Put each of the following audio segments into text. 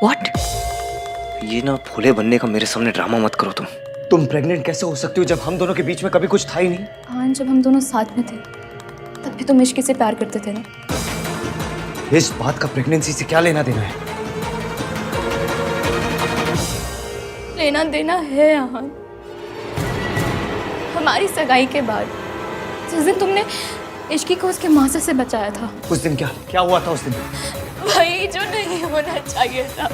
What? ये ना भोले बनने का मेरे सामने ड्रामा मत करो तुम प्रेग्नेंट कैसे हो सकती हो जब हम दोनों के बीच में कभी कुछ था ही नहीं? हाँ, जब हम दोनों साथ में थे तब भी तुम इश्क से प्यार करते थे ना। इस बात का प्रेगनेंसी से क्या लेना देना है? लेना देना है आहान। हमारी सगाई के बाद जिस दिन तुमने इश्की को उसके मासा से बचाया था, उस दिन क्या हुआ था उस दिन? वही जो नहीं होना चाहिए था।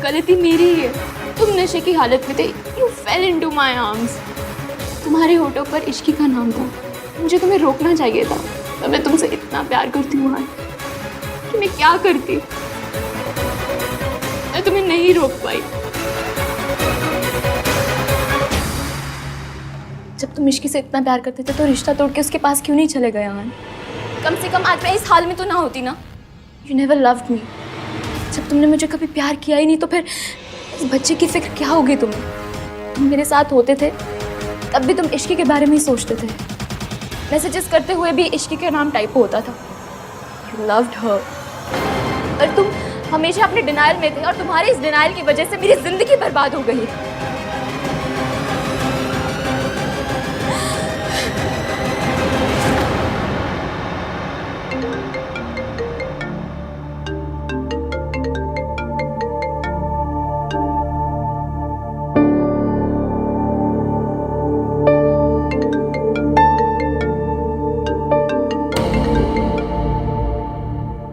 गलती मेरी ही है। तुम नशे की हालत में थे। You fell into my arms। तुम्हारे होठों पर इश्की का नाम था। मुझे तुम्हें रोकना चाहिए था। तो मैं तुमसे इतना प्यार करती हूँ आहान कि मैं क्या करती। मैं तुम्हें नहीं रोक पाई। जब तुम इश्की से इतना प्यार करते थे तो रिश्ता तोड़ के उसके पास क्यों नहीं चले गए आहान? कम से कम आज मैं इस हाल में तो ना होती ना। You never loved me। जब तुमने मुझे कभी प्यार किया ही नहीं तो फिर इस बच्चे की फिक्र क्या होगी तुम्हें? तुम मेरे साथ होते थे तब भी तुम इश्की के बारे में ही सोचते थे। मैसेजेस करते हुए भी इश्की के नाम टाइप होता था। You loved her। और तुम हमेशा अपने डिनायल में थे और तुम्हारे इस डिनायल की वजह से मेरी जिंदगी बर्बाद हो गई।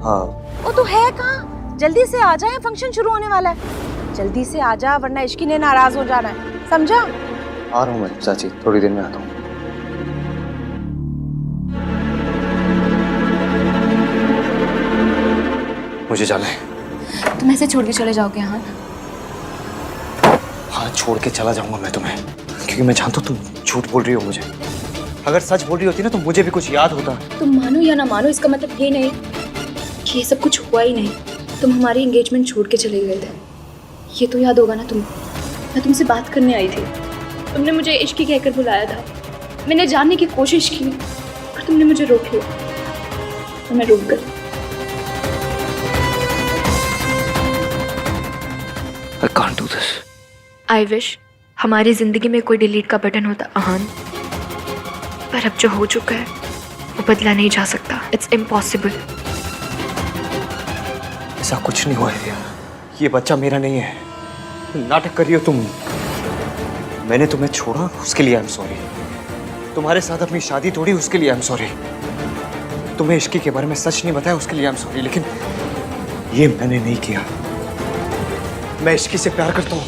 हाँ, वो तो है कहाँ? जल्दी से आ जाए, फंक्शन शुरू होने वाला है। जल्दी से आ जा वरना इश्की ने नाराज हो जाना है, समझा? आ रहा हूँ मैं चाची, थोड़ी देर में आता हूँ। मुझे जाना है। तुम ऐसे छोड़ के चले जाओगे आहान? हाँ, छोड़ के चला जाऊंगा मैं तुम्हें, क्योंकि मैं जानता हूँ तुम झूठ बोल रही हो मुझे। अगर सच बोल रही होती ना तो मुझे भी कुछ याद होता। तुम मानो या ना मानो, इसका मतलब ये नहीं कि ये सब कुछ हुआ ही नहीं। तुम हमारी एंगेजमेंट छोड़ के चले गए थे, ये तो याद होगा ना तुम्हें। मैं तुमसे बात करने आई थी, तुमने मुझे इश्की कहकर बुलाया था। मैंने जानने की कोशिश की और तुमने मुझे रोक लिया तो मैं रुक गई। I can't do this। I wish हमारी जिंदगी में कोई डिलीट का बटन होता आहान, पर अब जो हो चुका है वो बदला नहीं जा सकता। It's impossible. ऐसा कुछ नहीं हुआ है, ये बच्चा मेरा नहीं है। नाटक कर रही हो तुम। मैंने तुम्हें छोड़ा उसके लिए आई एम सॉरी। तुम्हारे साथ अपनी शादी तोड़ी उसके लिए आई एम सॉरी। तुम्हें इश्की के बारे में सच नहीं बताया उसके लिए आई एम सॉरी। लेकिन ये मैंने नहीं किया। मैं इश्की से प्यार करता हूँ।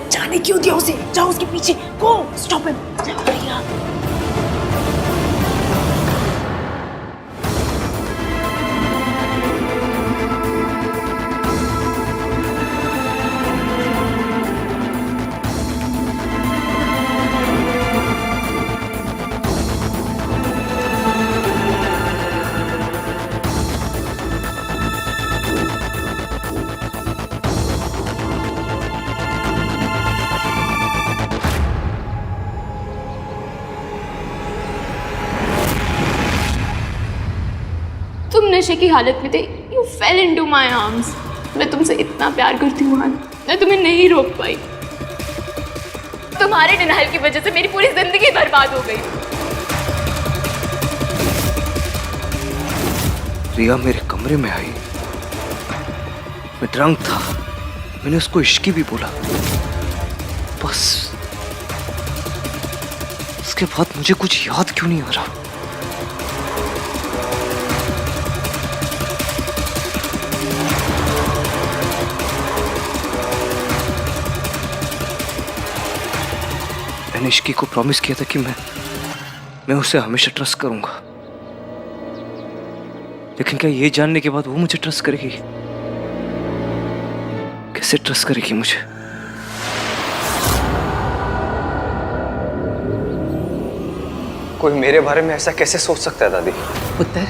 जाने क्यों दिया उसे? जाओ उसके पीछे, गो स्टॉप हिम। तुम नशे की हालत में थे। You fell into my arms। मैं तुमसे इतना प्यार करती हूँ आहान, मैं तुम्हें नहीं रोक पाई। तुम्हारे डिनायल की वजह से मेरी पूरी जिंदगी बर्बाद हो गई। रिया मेरे कमरे में आई, मैं ड्रंक था। मैंने उसको इश्की भी बोला, बस उसके बाद मुझे कुछ याद क्यों नहीं आ रहा। मैंने इश्की को प्रॉमिस किया था कि मैं उसे हमेशा ट्रस्ट करूंगा। लेकिन क्या ये जानने के बाद वो मुझे ट्रस्ट करेगी? कैसे ट्रस्ट करेगी मुझे? कोई मेरे बारे में ऐसा कैसे सोच सकता है दादी? पुत्र,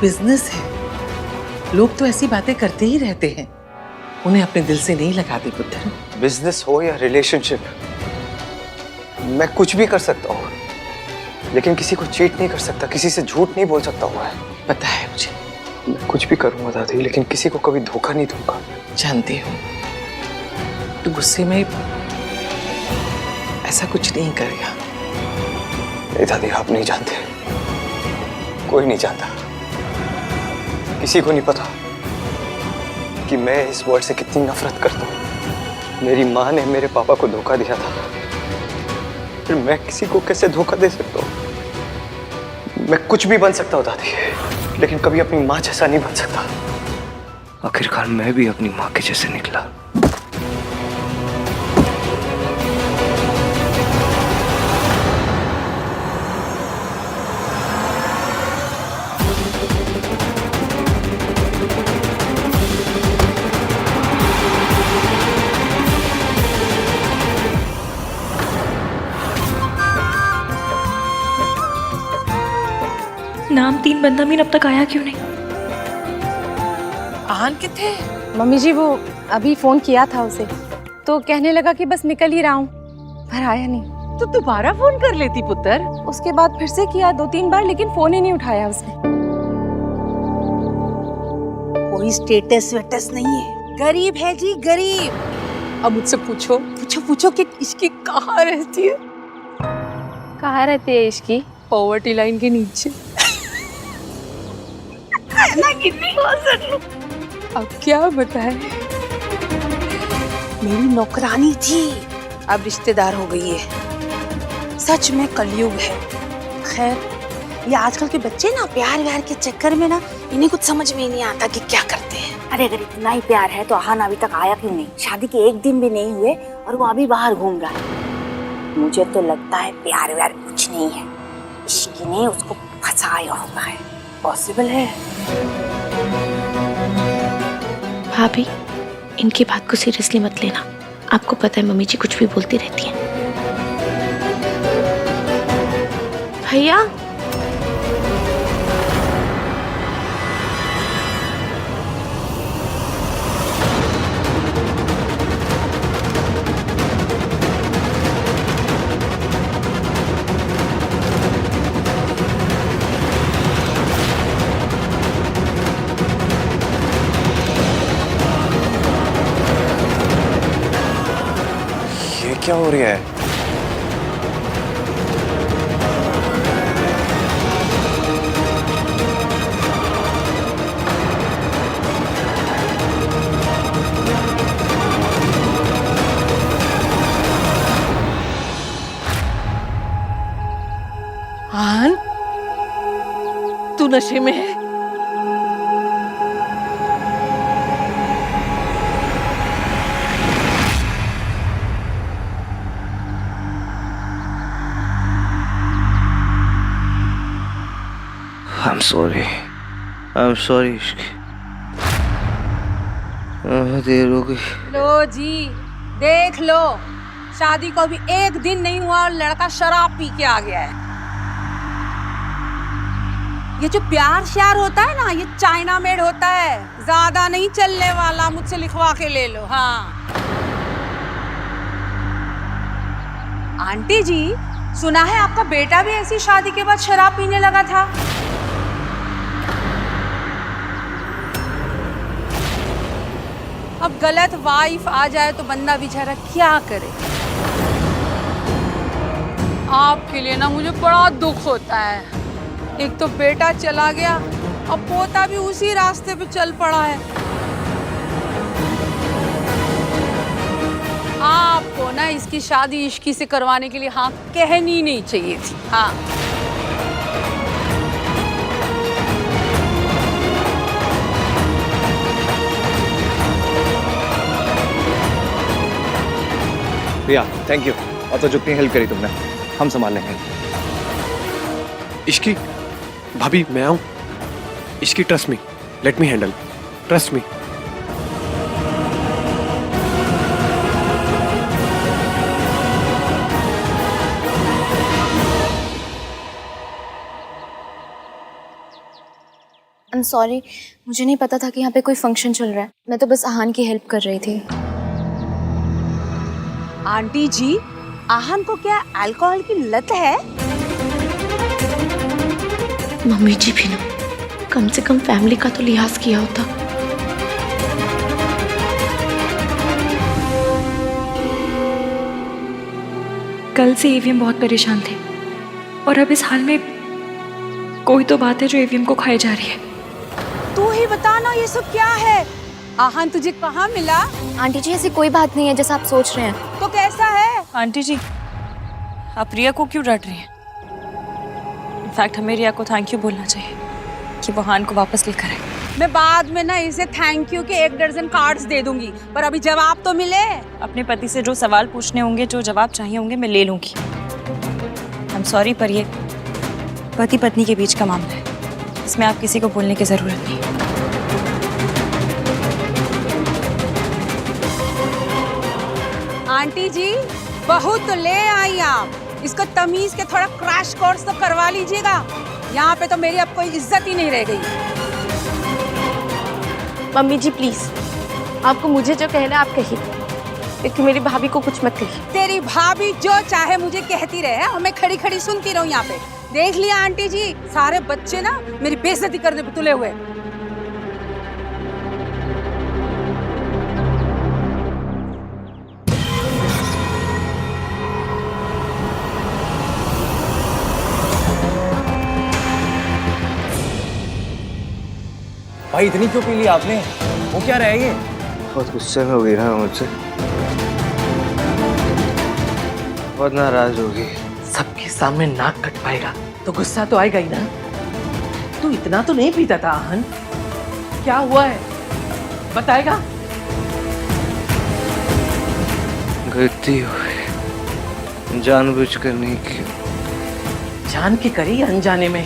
बिजनेस है, लोग तो ऐसी बातें करते ही रहते हैं, उन्हें अपने दिल से नहीं लगाते पुत्र। बिजनेस हो या रिलेशनशिप, मैं कुछ भी कर सकता हूँ, लेकिन किसी को चीट नहीं कर सकता, किसी से झूठ नहीं बोल सकता हूँ मैं। पता है मुझे, मैं कुछ भी करूंगा दादी, लेकिन किसी को कभी धोखा नहीं दूंगा। जानती हूँ तू गुस्से में ऐसा कुछ नहीं करेगा। नहीं दादी, आप नहीं जानते, कोई नहीं जानता, किसी को नहीं पता कि मैं इस वर्ल्ड से कितनी नफरत करता हूँ। मेरी माँ ने मेरे पापा को धोखा दिया था, फिर मैं किसी को कैसे धोखा दे सकता हूँ? मैं कुछ भी बन सकता हूँ दादी, लेकिन कभी अपनी माँ जैसा नहीं बन सकता। आखिरकार मैं भी अपनी माँ के जैसे निकला। नाम 3 बंदा मीन अब तक आया क्यों नहीं? आहान किथे? मम्मी जी वो अभी फोन किया था उसे, तो कहने लगा कि बस निकल ही रहा हूँ, पर आया नहीं। तो दोबारा फोन कर लेती पुत्र। उसके बाद फिर से किया 2-3 बार, लेकिन फोन ही नहीं उठाया उसने। कोई स्टेटस वेटस नहीं है, गरीब है जी गरीब। अब मुझसे पूछो पूछो पूछो कि इसकी कहाँ रहती है? कहाँ रहती है इसकी? पॉवर्टी लाइन के नीचे। अब क्या बताए? मेरी नौकरानी थी, अब रिश्तेदार हो गई है। सच में कलयुग है। खैर, ये आजकल के बच्चे ना प्यार व्यार के चक्कर में ना इन्हें कुछ समझ में नहीं आता कि क्या करते हैं। अरे अगर इतना ही प्यार है तो आहान अभी तक आया क्यों नहीं? शादी के 1 दिन भी नहीं हुए और वो अभी बाहर घूम रहा है। मुझे तो लगता है प्यार व्यार कुछ नहीं है, इश्क ने उसको फंसाया होगा है। पॉसिबल है। भाभी, इनकी बात को सीरियसली मत लेना। आपको पता है मम्मी जी कुछ भी बोलती रहती हैं। भैया, ये क्या हो रहा है? आहान, तू नशे में है? I'm sorry. I'm sorry. देर हो गई। लो जी, देख लो, शादी को अभी 1 दिन नहीं हुआ और लड़का शराब पी के आ गया है। ये जो प्यार श्यार होता है ना, ये चाइना मेड होता है, ज्यादा नहीं चलने वाला। मुझसे लिखवा के ले लो। हाँ आंटी जी, सुना है आपका बेटा भी ऐसी शादी के बाद शराब पीने लगा था। अब गलत वाइफ आ जाए तो बंदा बेचारा क्या करे। आपके लिए ना मुझे बड़ा दुख होता है। एक तो बेटा चला गया, अब पोता भी उसी रास्ते पे चल पड़ा है। आपको ना इसकी शादी इश्की से करवाने के लिए हाँ कहनी नहीं चाहिए थी। हाँ भैया थैंक यू, और तो जितनी हेल्प करी तुमने, हम संभाल लेंगे। इश्की भाभी मैं आऊं? Ishki trust me, let me handle, trust me. I am sorry, मुझे नहीं पता था कि यहाँ पे कोई फंक्शन चल रहा है। मैं तो बस आहान की हेल्प कर रही थी। आंटी जी, आहान को क्या अल्कोहल की लत है? मम्मी जी भी ना कम से कम फैमिली का तो लिहाज किया होता। कल से एवीएम बहुत परेशान थे और अब इस हाल में कोई तो बात है जो एवीएम को खाई जा रही है। तू ही बता ना ये सब क्या है? आहान तुझे कहाँ मिला? आंटी जी ऐसी कोई बात नहीं है जैसा आप सोच रहे हैं। तो कैसा है? आंटी जी, आप रिया को क्यों डांट रही हैं? इनफैक्ट हमें रिया को थैंक यू बोलना चाहिए कि वो हान को वापस लेकर आए। मैं बाद में ना इसे थैंक यू के 1 दर्जन कार्ड्स दे दूंगी, पर अभी जवाब तो मिले। अपने पति से जो सवाल पूछने होंगे, जो जवाब चाहिए होंगे, मैं ले लूंगी। आई एम सॉरी, पर ये पति पत्नी के बीच का मामला है, इसमें आप किसी को बोलने की जरूरत नहीं। आंटी जी, बहू तो ले आई आप, इसको तमीज के थोड़ा क्रैश कोर्स तो करवा लीजिएगा। यहाँ पे तो मेरी अब कोई इज्जत ही नहीं रह गई। मम्मी जी प्लीज, आपको मुझे जो कहना है आप कहिए, लेकिन मेरी भाभी को कुछ मत कहिए। तेरी भाभी जो चाहे मुझे कहती रहे और मैं खड़ी खड़ी सुनती रहूं यहाँ पे। देख लिया आंटी जी, सारे बच्चे ना मेरी बेइज्जती करने पे तुले हुए। भाई इतनी क्यों पी ली आपने? वो क्या रहा है ये? बहुत गुस्से में हो गई ना मुझसे, बहुत नाराज होगी। सबके सामने नाक कटवाएगा तो गुस्सा तो आएगा ही ना। तू इतना तो नहीं पीता था आहन, क्या हुआ है बताएगा? गलती हुई, जानबूझकर नहीं की। जान के करी या अनजाने में,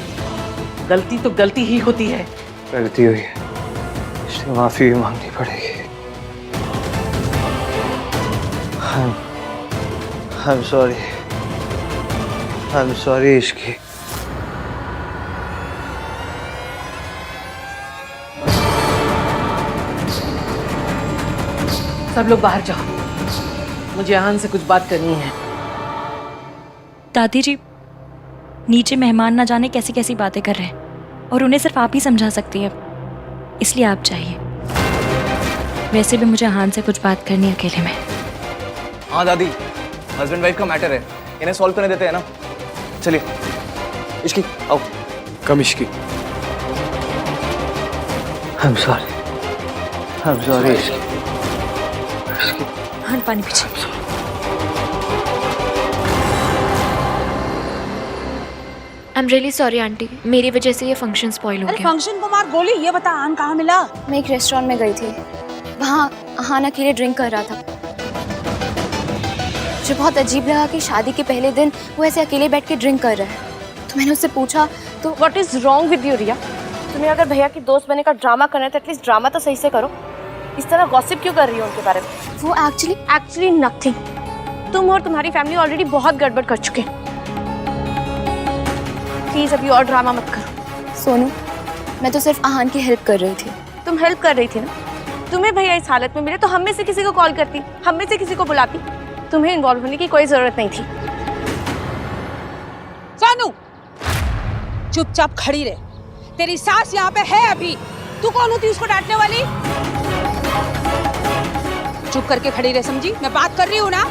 गलती तो गलती ही होती है। गलती हुई है, इसलिए माफी भी मांगनी पड़ेगी। I'm sorry, I'm sorry Ishki. सब लोग बाहर जाओ, मुझे आहन से कुछ बात करनी है। दादी जी, नीचे मेहमान ना जाने कैसी कैसी बातें कर रहे हैं और उन्हें सिर्फ आप ही समझा सकती हैं, इसलिए आप जाइए। वैसे भी मुझे हान से कुछ बात करनी है अकेले में। हाँ दादी, हस्बैंड वाइफ का मैटर है, इन्हें सॉल्व करने देते हैं ना। चलिए इश्की आओ। कम Ishki. I'm sorry, I'm sorry Ishki. हान पानी पीछे। आई एम रियली सॉरी आंटी, मेरी वजह से ये फंक्शन स्पॉइल हो अरे गया। फंक्शन को मार गोली, ये बता आन कहाँ मिला? मैं एक रेस्टोरेंट में गई थी, वहाँ आहान अकेले ड्रिंक कर रहा था। मुझे बहुत अजीब लगा कि शादी के पहले दिन वो ऐसे अकेले बैठ के ड्रिंक कर रहा है, तो मैंने उससे पूछा तो what is wrong with you Riya? तुम्हें अगर भैया की दोस्त बनने का ड्रामा करना है तो एटलीस्ट ड्रामा तो सही से करो। इस तरह गॉसिप क्यों कर रही हो उनके बारे में? वो एक्चुअली नथिंग। तुम और तुम्हारी फैमिली ऑलरेडी बहुत गड़बड़ कर चुके हैं। प्लीज अभी और ड्रामा मत करो। सोनू, मैं तो सिर्फ आहान की हेल्प कर रही थी। तुम हेल्प कर रही थी ना? तुम्हें भैया इस हालत में मिले तो हम में से किसी को कॉल करती, हम में से किसी को बुलाती। तुम्हें इन्वॉल्व होने की कोई जरूरत नहीं थी। सोनू, चुपचाप खड़ी रहे, तेरी सास यहाँ पे है अभी। तू कौन होती उसको डांटने वाली? चुप करके खड़ी रहे, समझी? मैं बात कर रही हूँ ना।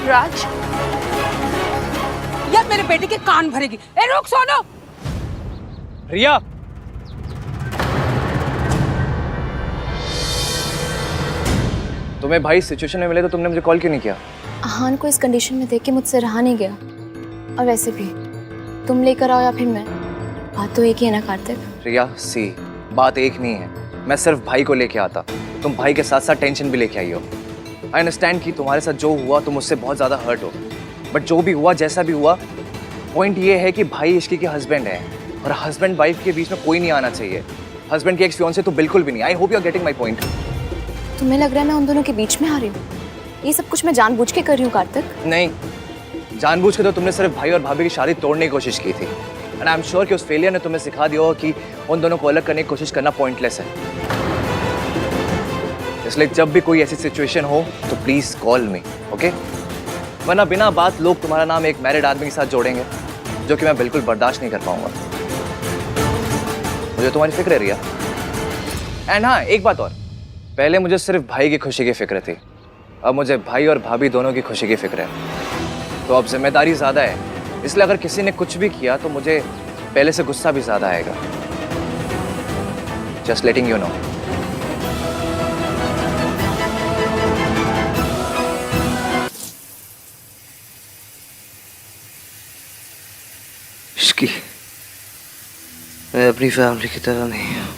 राज, यार मेरे बेटे के कान भरेगी। ए रुक सोनू। रिया, तुम्हें भाई सिचुएशन में मिले तो तुमने मुझे कॉल क्यों नहीं किया? आहान को इस कंडीशन में देख के मुझसे रहा नहीं गया, और वैसे भी तुम लेकर आओ या फिर मैं, बात तो एक ही है ना कार्तिक। रिया सी, बात एक नहीं है। मैं सिर्फ भाई को लेके आता, तुम भाई के साथ साथ टेंशन भी लेके आई हो। आई अंडरस्टैंड कि तुम्हारे साथ जो हुआ तुम उससे बहुत ज़्यादा हर्ट हो, बट जो भी हुआ जैसा भी हुआ, पॉइंट ये है कि भाई इश्की के हस्बैंड है और हस्बैंड वाइफ के बीच में कोई नहीं आना चाहिए। हस्बैंड की एक्स फियांसे तो बिल्कुल भी नहीं। I hope you are getting my point. तुम्हें लग रहा है मैं उन दोनों के बीच में आ रही हूँ? ये सब कुछ मैं जानबूझ के कर रही हूँ कार्तिक। नहीं, जानबूझ के तो तुमने सिर्फ भाई और भाभी की शादी तोड़ने की कोशिश की थी, एंड आई एम श्योर कि उस फेलियर ने तुम्हें सिखा दिया होगा कि उन दोनों को अलग करने की कोशिश करना पॉइंटलेस है। इसलिए जब भी कोई ऐसी सिचुएशन हो तो प्लीज कॉल मी, ओके? वरना बिना बात लोग तुम्हारा नाम एक मैरिड आदमी के साथ जोड़ेंगे, जो कि मैं बिल्कुल बर्दाश्त नहीं कर पाऊंगा। मुझे तुम्हारी फिक्र है रिया। एंड हाँ, एक बात और, पहले मुझे सिर्फ भाई की खुशी की फिक्र थी, अब मुझे भाई और भाभी दोनों की खुशी की फिक्र है। तो अब जिम्मेदारी ज़्यादा है, इसलिए अगर किसी ने कुछ भी किया तो मुझे पहले से गुस्सा भी ज़्यादा आएगा। Just letting you know. Ishki, मैं अपनी फैमिली की तरह नहीं हूँ।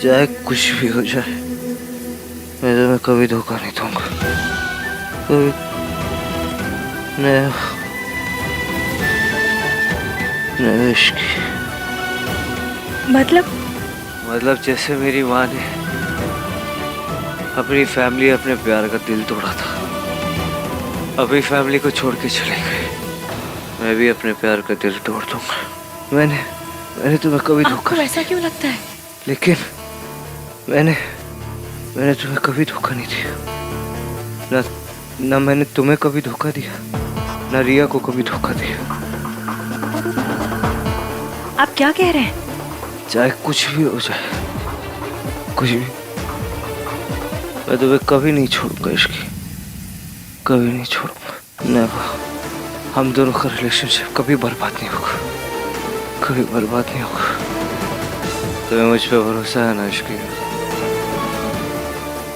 चाहे कुछ भी हो जाए, मैं तुम्हें कभी धोखा नहीं दूंगा। कभी नहीं इश्की। मतलब जैसे मेरी माँ ने अपनी फैमिली, अपने प्यार का दिल तोड़ा था, अपनी फैमिली को छोड़ के चले गए, मैं भी अपने प्यार का दिल तोड़ दूंगा। मैंने तुम्हें कभी धोखा, आपको ऐसा क्यों लगता है? लेकिन मैंने तुम्हें कभी धोखा नहीं दिया। ना मैंने तुम्हें कभी धोखा दिया, ना रिया को कभी धोखा दिया। आप क्या कह रहे हैं? चाहे कुछ भी हो जाए, कुछ भी, मैं तुम्हें कभी नहीं छोड़ूंगा इश्की, कभी नहीं छोड़ूंगा। नेवर। हम दोनों का रिलेशनशिप कभी बर्बाद नहीं होगा, कभी बर्बाद नहीं होगा। तुम्हें मुझ पे भरोसा है ना इश्की?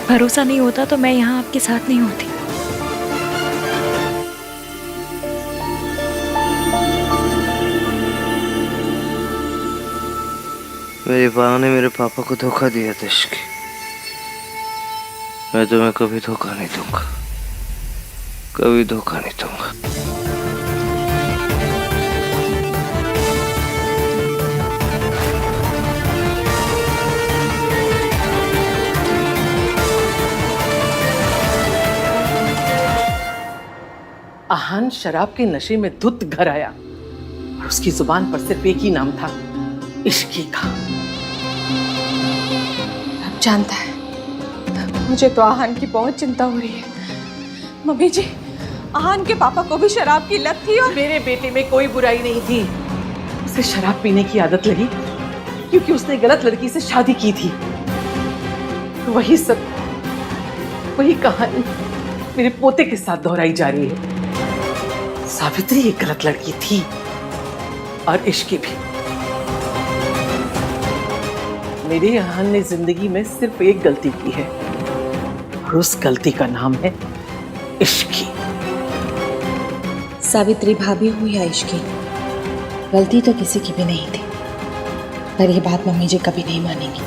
भरोसा नहीं होता तो मैं यहाँ आपके साथ नहीं होती। मेरी माँ ने मेरे पापा को धोखा दिया था इश्की, मैं तुम्हें कभी धोखा नहीं दूंगा, कभी धोखा नहीं दूंगा। आहान शराब के नशे में धुत घर आया और उसकी जुबान पर सिर्फ एक ही नाम था, इश्की का। अब जानता है, मुझे तो आहान की बहुत चिंता हो रही है। मम्मी जी, आहान के पापा को भी शराब की लत थी और मेरे बेटे में कोई बुराई नहीं थी। उसे शराब पीने की आदत लगी क्योंकि उसने गलत लड़की से शादी की थी। वही सब, वही कहानी मेरे पोते के साथ दोहराई जा रही है। सावित्री एक गलत लड़की थी और इश्की भी। मेरे आहान ने जिंदगी में सिर्फ एक गलती की है और उस गलती का नाम है इश्की। सावित्री भाभी हुई या इश्की, गलती तो किसी की भी नहीं थी, पर यह बात मम्मी जी कभी नहीं मानेंगी।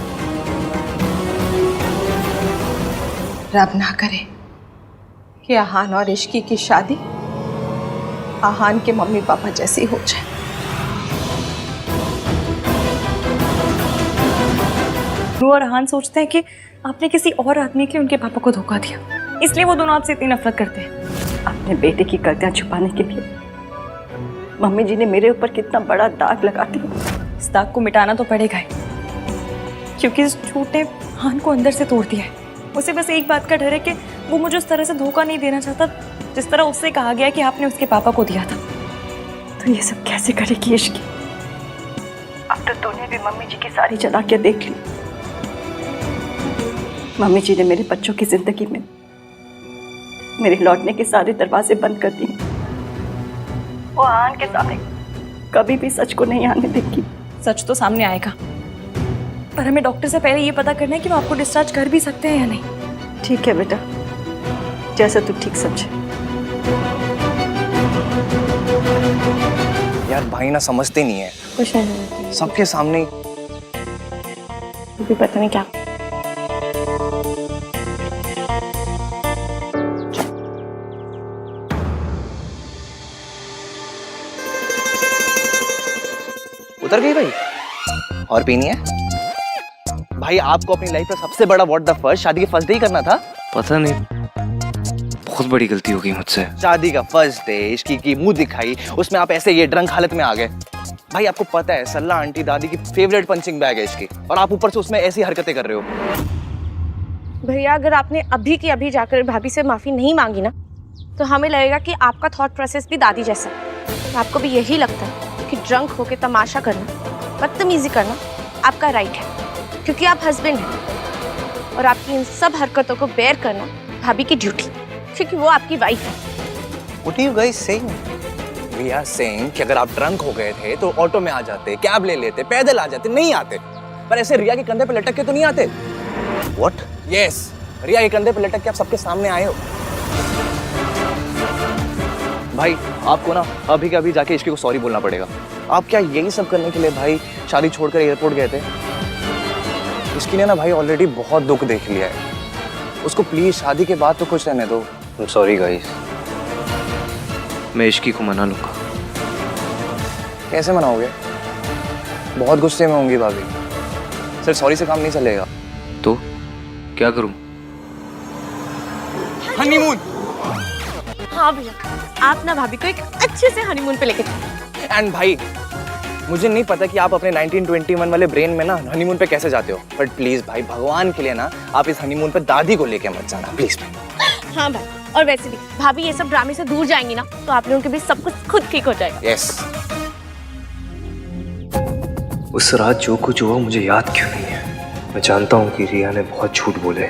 रब ना करे कि आहान और इश्की की शादी आहान के मम्मी पापा जैसी हो जाए। रू और आहान सोचते हैं कि आपने किसी और आदमी के लिए उनके पापा को धोखा दिया, इसलिए वो दोनों आपसे इतनी नफरत करते हैं। अपने बेटे की गलतियां छुपाने के लिए मम्मी जी ने मेरे ऊपर कितना बड़ा दाग लगा दिया। इस दाग को मिटाना तो पड़ेगा ही, क्योंकि इस झूठ ने आहान को अंदर से तोड़ दिया है। उसे बस एक बात का डर है कि वो मुझे उस तरह से धोखा नहीं देना चाहता जिस तरह उससे कहा गया कि आपने उसके पापा को दिया था। तो ये सब कैसे करेगी इश्की? अब तो तूने भी मम्मी जी की सारी चालाकियां देख ली। मम्मी जी ने मेरे बच्चों की जिंदगी में मेरे लौटने के सारे दरवाजे बंद कर दिए। वो आहान के सामने कभी भी सच को नहीं आने देगी। सच तो सामने आएगा, पर हमें डॉक्टर से पहले ये पता करना है कि वो आपको डिस्चार्ज कर भी सकते हैं या नहीं। ठीक है बेटा, जैसा तू ठीक समझे। यार भाई ना समझते नहीं है, कुछ नहीं, सबके सामने भी पता नहीं क्या। उतर गई भाई? और पीनी है? भाई आपको अपनी लाइफ में सबसे बड़ा व्हाट द फर्स्ट शादी के फर्स्ट डे ही करना था। पता नहीं, बहुत बड़ी गलती हो गई मुझसे। शादी का फर्स्ट डे, इश्की की मुंह दिखाई, उसमें आप ऐसे ये ड्रंक हालत में आ गए। भाई आपको पता है सल्ला आंटी दादी की फेवरेट पंचिंग बैग है इसकी, और आप ऊपर से उसमें ऐसी हरकतें कर रहे हो। भैया अगर आपने अभी की अभी जाकर भाभी से माफी नहीं मांगी ना, तो हमें लगेगा कि आपका थॉट प्रोसेस भी दादी जैसा है। आपको भी यही लगता है क्योंकि ड्रंक होके तमाशा करना, बदतमीजी करना आपका राइट है, क्योंकि आप हस्बैंड हैं। और आपकी इन सब हरकतों को बेयर करना भाभी की ड्यूटी, क्योंकि वो आपकी वाइफ है। What are you guys saying? We are saying कि अगर आप ड्रंक हो गए थे तो ऑटो में आ जाते, कैब ले लेते, पैदल आ जाते, नहीं आते। पर ऐसे रिया के कंधे पे लटक के तो नहीं आते। What? Yes, रिया के कंधे पे लटक के आप सबके सामने आए हो। भाई आपको ना अभी के अभी जाके इश्की को सॉरी बोलना पड़ेगा। आप क्या यही सब करने के लिए भाई शादी छोड़कर एयरपोर्ट गए थे? इश्की ने ना भाई ऑलरेडी बहुत दुख देख लिया है, उसको प्लीज शादी के बाद तो खुश रहने दो। I'm sorry guys। मैं इश्की को मना लूंगा। कैसे मनाओगे? बहुत गुस्से में होंगी भाभी। सिर्फ सॉरी से काम नहीं चलेगा। तो क्या करूं? हनीमून। हाँ भैया, आप ना भाभी को एक अच्छे से हनीमून पे लेके चलो। एंड भाई मुझे नहीं पता कि आप अपने 1921 वाले ब्रेन में ना हनीमून पे कैसे जाते हो, बट प्लीज भाई भगवान के लिए ना आप इस हनीमून पे दादी को लेके मत जाना प्लीज भाई। हाँ भाई, और वैसे भी भाभी ये सब ड्रामे से दूर जाएंगी ना तो आप लोगों के बीच सब कुछ खुद ठीक हो जाएगा। यस। उस रात जो कुछ हुआ मुझे याद क्यों नहीं है? मैं जानता हूँ कि रिया ने बहुत झूठ बोले,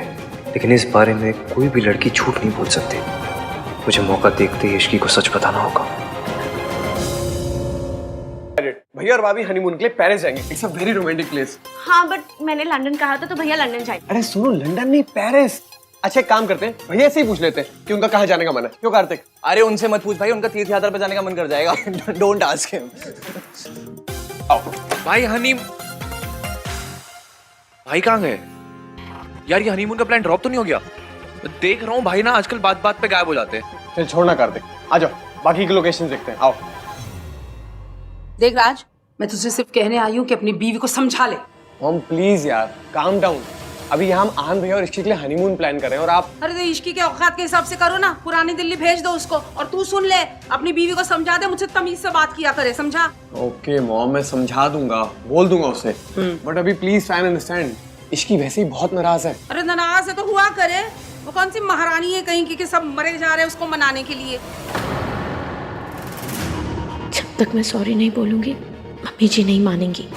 लेकिन इस बारे में कोई भी लड़की झूठ नहीं बोल सकती। मुझे मौका देखते ही इश्की को सच बताना होगा। भैया और भाभी हनीमून के लिए पेरिस जाएंगे। It's a very romantic place. हाँ बट मैंने लंदन कहा था तो भैया लंदन जाएंगे। अरे सुनो, लंदन नहीं पेरिस। अच्छा एक काम करते हैं, भैया से ही पूछ लेते हैं कि उनका कहाँ जाने का मन है। क्यों कार्तिक? अरे उनसे मत पूछ भाई, उनका तीर्थ यात्रा पे जाने का मन कर जाएगा। Don't ask him. भाई भाई कहाँ गए यार? ये हनीमून का प्लान ड्रॉप तो नहीं हो गया? देख रहा हूँ भाई ना आजकल बात बात पे गायब हो जाते हैं। चल छोड़ना कार्तिक, आ जाओ बाकी की लोकेशन देखते हैं। आओ। देख राज, मैं तुझसे सिर्फ कहने आई हूँ कि अपनी बीवी को समझा ले। मॉम प्लीज यार काम डाउन। अभी यहाँ हम आन भैया और इश्की के लिए हनीमून प्लान कर रहे हैं और आप। अरे तो इश्की के औकात के हिसाब से करो ना, पुरानी दिल्ली भेज दो उसको। और तू सुन ले, अपनी बीवी को समझा दे, मुझसे तमीज से बात किया करे, समझा? ओके मॉम, मैं समझा दूंगा, बोल दूंगा उससे। बट अभी please try and understand, Ishki वैसे ही बहुत नाराज है। अरे नाराज है तो हुआ करे, वो कौन सी महारानी है कहीं की कि सब मरे जा रहे हैं उसको मनाने के लिए। जब तक मैं सॉरी नहीं बोलूंगी मम्मी जी नहीं मानेंगी।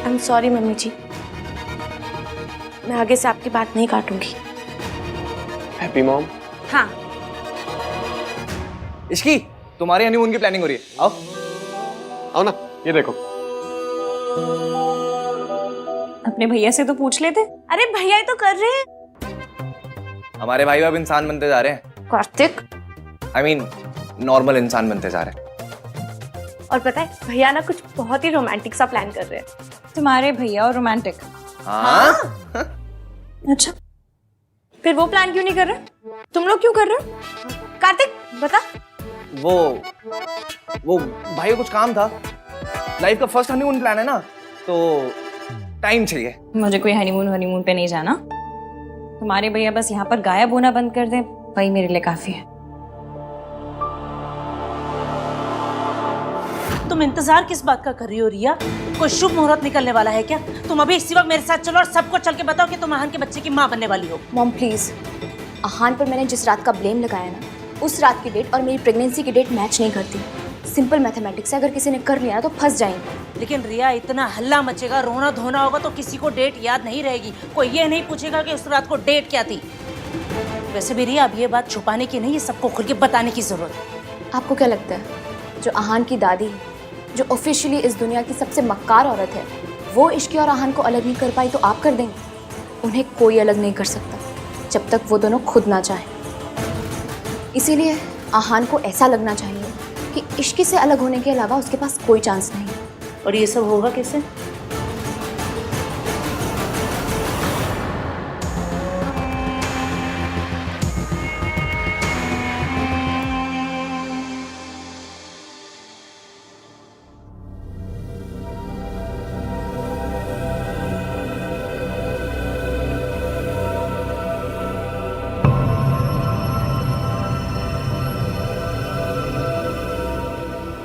आई एम सॉरी मम्मी जी, मैं आगे से आपकी बात नहीं काटूंगी। Happy mom. हाँ इश्की, तुम्हारे हनीमून की प्लानिंग हो रही है। आओ आओ ना, ये देखो। अपने भैया से तो पूछ लेते। अरे भैया ये तो कर रहे हैं। हमारे भाई अब इंसान बनते जा रहे हैं। कार्तिक, आई मीन नॉर्मल इंसान बनते जा रहे हैं। और पता है भैया ना कुछ बहुत ही रोमांटिक सा प्लान कर रहे हैं। तुम्हारे भैया और रोमांटिक? हाँ? अच्छा, फिर वो प्लान क्यों नहीं कर रहे? तुम लोग क्यों कर रहे हो? कार्तिक बता। वो भाई को कुछ काम था, लाइफ का फर्स्ट हनीमून प्लान है ना, तो टाइम चाहिए। मुझे कोई हनीमून पे नहीं जाना। तुम्हारे भैया बस यहाँ पर गायब होना बंद कर दें, वही मेरे लिए काफी है। तुम इंतजार किस बात का कर रही हो रिया? कोई शुभ मुहूर्त निकलने वाला है क्या? तुम अभी इसी वक्त मेरे साथ चलो और सबको चल के बताओ कि तुम आहान के बच्चे की माँ बनने वाली हो। मॉम प्लीज, आहान पर मैंने जिस रात का ब्लेम लगाया ना, उस रात की डेट और मेरी प्रेगनेंसी की डेट मैच नहीं करती। सिंपल मैथमेटिक्स है, अगर किसी ने कर लिया ना तो फंस जाएंगे। लेकिन रिया इतना हल्ला मचेगा, रोना धोना होगा तो किसी को डेट याद नहीं रहेगी। कोई ये नहीं पूछेगा कि उस रात को डेट क्या थी। वैसे भी रिया अब ये बात छुपाने की नहीं, ये सबको खुल के बताने की जरूरत है। आपको क्या लगता है, जो आहान की दादी, जो ऑफिशियली इस दुनिया की सबसे मक्कार औरत है, वो इश्की और आहान को अलग नहीं कर पाई तो आप कर देंगे? उन्हें कोई अलग नहीं कर सकता जब तक वो दोनों खुद ना चाहें। इसीलिए आहान को ऐसा लगना चाहिए कि इश्की से अलग होने के अलावा उसके पास कोई चांस नहीं। और ये सब होगा कैसे?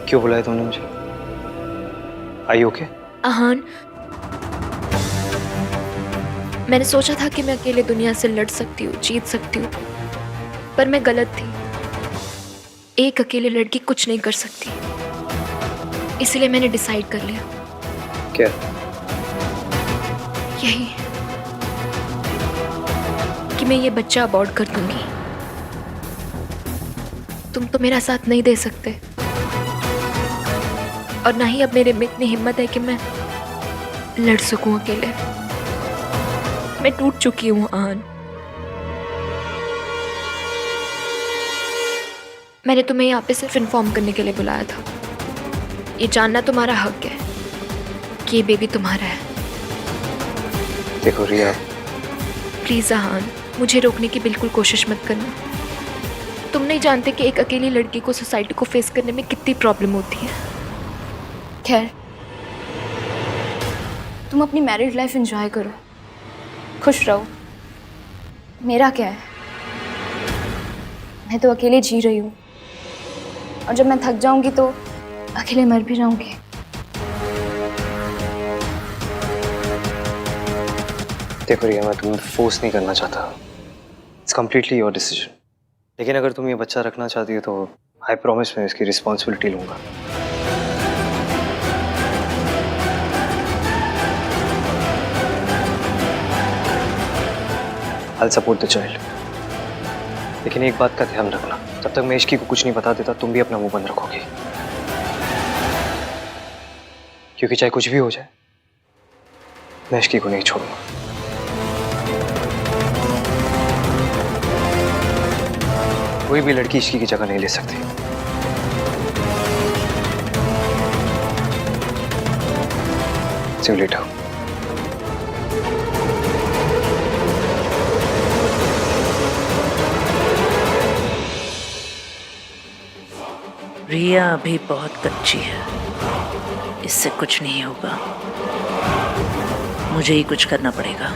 क्यों बुलाया तुमने मुझे? आई ओके? आहान, मैंने सोचा था कि मैं अकेले दुनिया से लड़ सकती हूँ, जीत सकती हूँ, पर मैं गलत थी। एक अकेले लड़की कुछ नहीं कर सकती, इसलिए मैंने डिसाइड कर लिया। क्या? यही कि मैं ये बच्चा अबॉर्ट कर दूंगी। तुम तो मेरा साथ नहीं दे सकते, और ना ही अब मेरे में इतनी हिम्मत है कि मैं लड़ सकूं अकेले। मैं टूट चुकी हूं आन। मैंने तुम्हें यहाँ पे सिर्फ इन्फॉर्म करने के लिए बुलाया था। ये जानना तुम्हारा हक है कि ये बेबी तुम्हारा है। देखो रिया, प्लीज आहान, मुझे रोकने की बिल्कुल कोशिश मत करना। तुम नहीं जानते कि एक अकेली लड़की को सोसाइटी को फेस करने में कितनी प्रॉब्लम होती है। खैर, तुम अपनी मैरिड लाइफ एंजॉय करो, खुश रहो। मेरा क्या है, मैं तो अकेले जी रही हूँ, और जब मैं थक जाऊंगी तो अकेले मर भी जाऊंगी। देखो रिया, मैं तुम्हें फोर्स नहीं करना चाहता। It's completely your decision. लेकिन अगर तुम ये बच्चा रखना चाहती हो तो आई प्रॉमिस मैं इसकी रिस्पॉन्सिबिलिटी लूंगा। I'll support the child. लेकिन एक बात का ध्यान रखना, जब तक मैं इश्की को कुछ नहीं बता देता तुम भी अपना मुंह बंद रखोगी, क्योंकि चाहे कुछ भी हो जाए मैं इश्की को नहीं छोड़ूंगा। कोई भी लड़की इश्की की जगह नहीं ले सकती। See you later. रिया अभी बहुत कच्ची है, इससे कुछ नहीं होगा। मुझे ही कुछ करना पड़ेगा।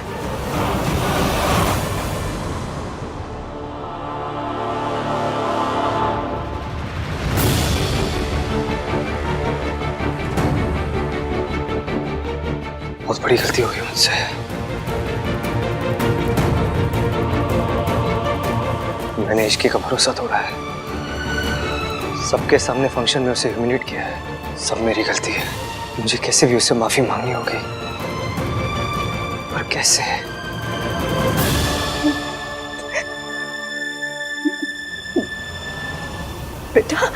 बहुत बड़ी गलती हो गई मुझसे। मैंने इश्की का भरोसा तोड़ा है, सबके सामने फंक्शन में उसे ह्यूमिलेट किया है। सब मेरी गलती है। मुझे कैसे भी उससे माफी मांगनी होगी, पर कैसे? बेटा,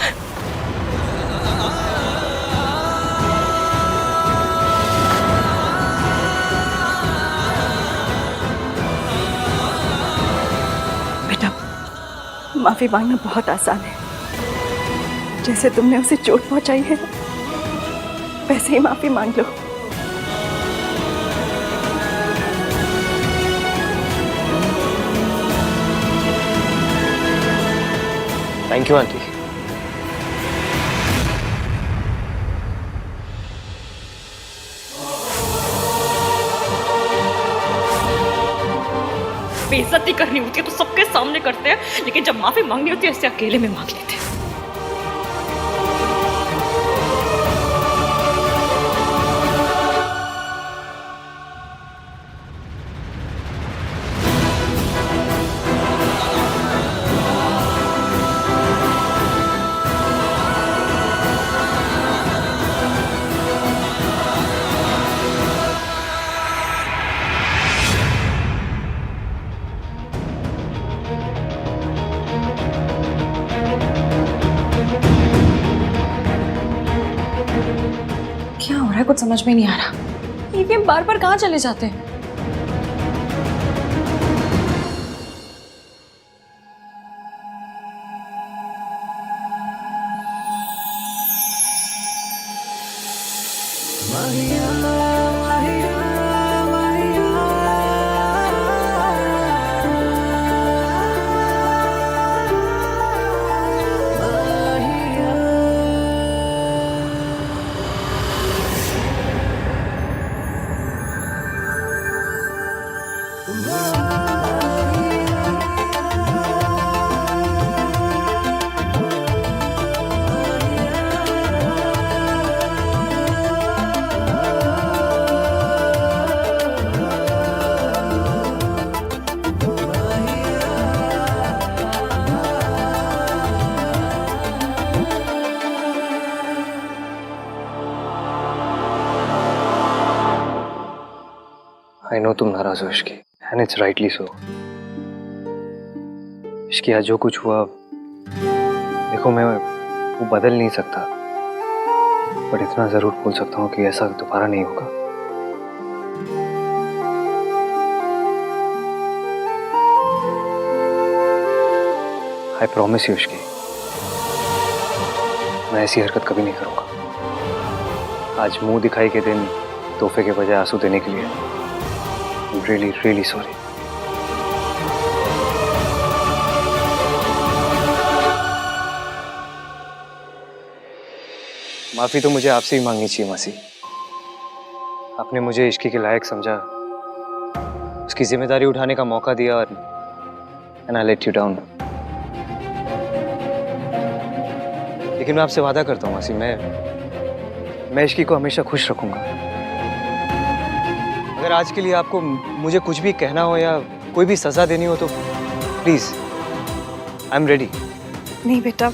बेटा, माफी मांगना बहुत आसान है। जैसे तुमने उसे चोट पहुंचाई है, वैसे ही माफी मांग लो। Thank you aunty. बेइज्जती करनी होती है तो सबके सामने करते हैं, लेकिन जब माफी मांगनी होती है ऐसे अकेले में मांग लेते हैं। क्या हो रहा है, कुछ समझ में नहीं आ रहा। ये बार बार कहाँ चले जाते हैं? आई नो तुम नाराज हो Ishki, and it's rightly so. Ishki आज जो कुछ हुआ, देखो मैं वो बदल नहीं सकता, पर इतना जरूर बोल सकता हूँ कि ऐसा दोबारा नहीं होगा। आई प्रॉमिस यू इश्की, मैं ऐसी हरकत कभी नहीं करूंगा। आज मुंह दिखाई के दिन तोहफे के बजाय आंसू देने के लिए I'm really, really sorry. माफी तो मुझे आपसे ही मांगनी चाहिए मासी। आपने मुझे इश्की के लायक समझा, उसकी जिम्मेदारी उठाने का मौका दिया और and I let you down. लेकिन मैं आपसे वादा करता हूँ मासी, मैं इश्की को हमेशा खुश रखूंगा। अगर आज के लिए आपको मुझे कुछ भी कहना हो या कोई भी सजा देनी हो तो प्लीज आई एम रेडी। नहीं बेटा,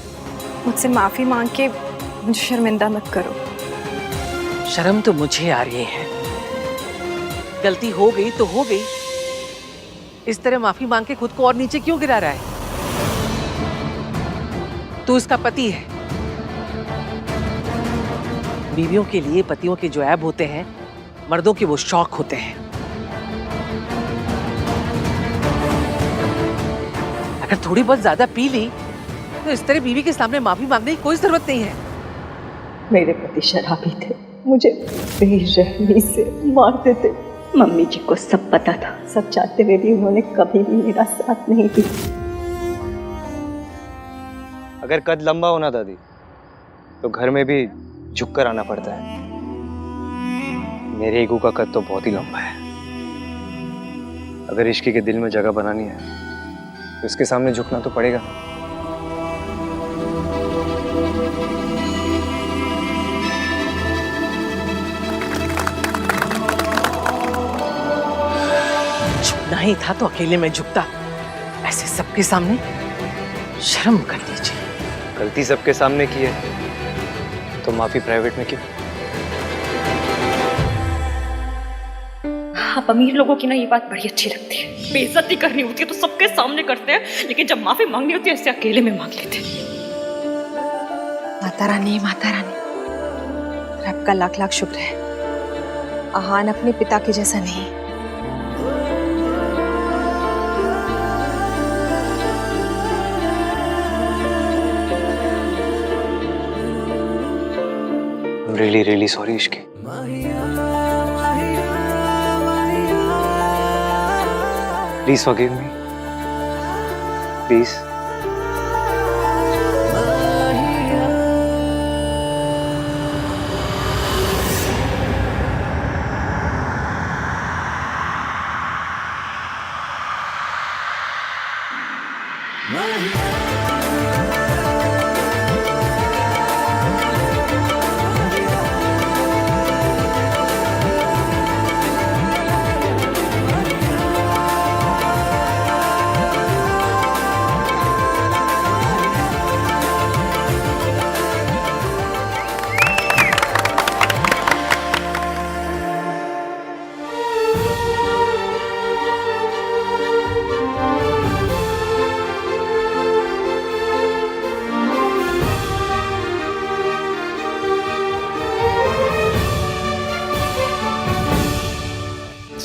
मुझसे माफी मांग के मुझे शर्मिंदा मत करो। शर्म तो मुझे आ रही है। गलती हो गई तो हो गई, इस तरह माफी मांग के खुद को और नीचे क्यों गिरा रहा है? तू उसका पति है। बीवियों के लिए पतियों के जो ऐब होते हैं, मर्दों के वो शौक होते हैं। अगर थोड़ी बहुत ज्यादा पी ली तो इस तरह बीवी के सामने माफी मांगने की कोई जरूरत नहीं है। मेरे पति शराबी थे, मुझे बेरहमी से मारते थे। मम्मी जी को सब पता था, सब चाहते हुए भी उन्होंने कभी भी मेरा साथ नहीं दिया। अगर कद लंबा होना दादी तो घर में भी झुककर आना पड़ता है। मेरे ईगो का कद तो बहुत ही लंबा है। अगर इश्की के दिल में जगह बनानी है तो इसके सामने झुकना तो पड़ेगा। झुकना ही था तो अकेले में झुकता, ऐसे सबके सामने शर्म कर लीजिए। गलती सबके सामने की है तो माफी प्राइवेट में क्यों? आप अमीर लोगों की ना ये बात बड़ी अच्छी लगती है। बेइज्जती करनी होती है तो सबके सामने करते हैं, लेकिन जब माफी मांगनी होती है ऐसे अकेले में मांग लेते हैं। माता रानी, माता रानी, रब का लाख लाख शुक्र है, आहान अपने पिता के जैसा नहीं। Really really sorry Ishki. Please forgive me. Please.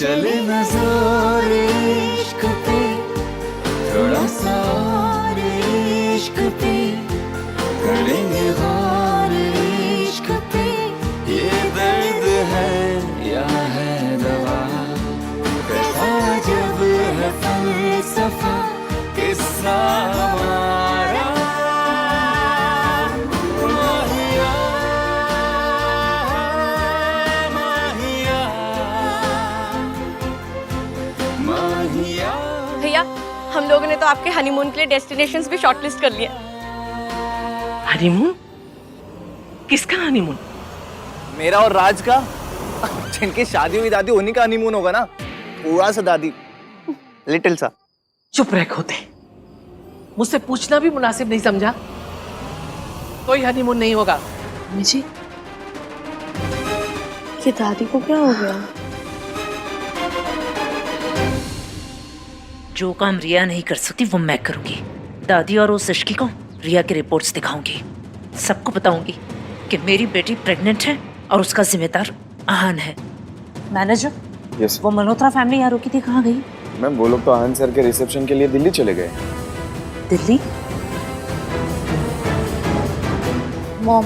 चले नजर इश्क पे, थोड़ा सा और इश्क पे, करेंगे गौर इश्क पे। ये दर्द है या है दवा, कैसा जब है फलसफा, किस्सा हमारा। माहिया, माहिया, माहिया। भैया, हम लोगों ने तो आपके हनीमून के लिए डेस्टिनेशंस भी शॉर्टलिस्ट कर लिए। हनीमून? किसका हनीमून? मेरा और राज का। जिनकी शादी हुई दादी, उन्हीं का हनीमून होगा ना। थोड़ा सा दादी, लिटिल सा। चुप रह खोते, मुझसे पूछना भी मुनासिब नहीं समझा। कोई हनीमून नहीं होगा। जी, ये दादी को क्या हो गया? जो काम रिया नहीं कर सकती वो मैं करूंगी। दादी और उस इश्की को रिया की रिपोर्ट्स दिखाऊंगी। सबको बताऊंगी कि मेरी बेटी प्रेग्नेंट है और उसका जिम्मेदार आहान है। Manager, yes. वो मल्होत्रा फैमिली यहाँ रुकी थी, कहाँ गई? मैम वो लोग तो आनंद सर के रिसेप्शन के लिए दिल्ली चले गए। दिल्ली? मॉम,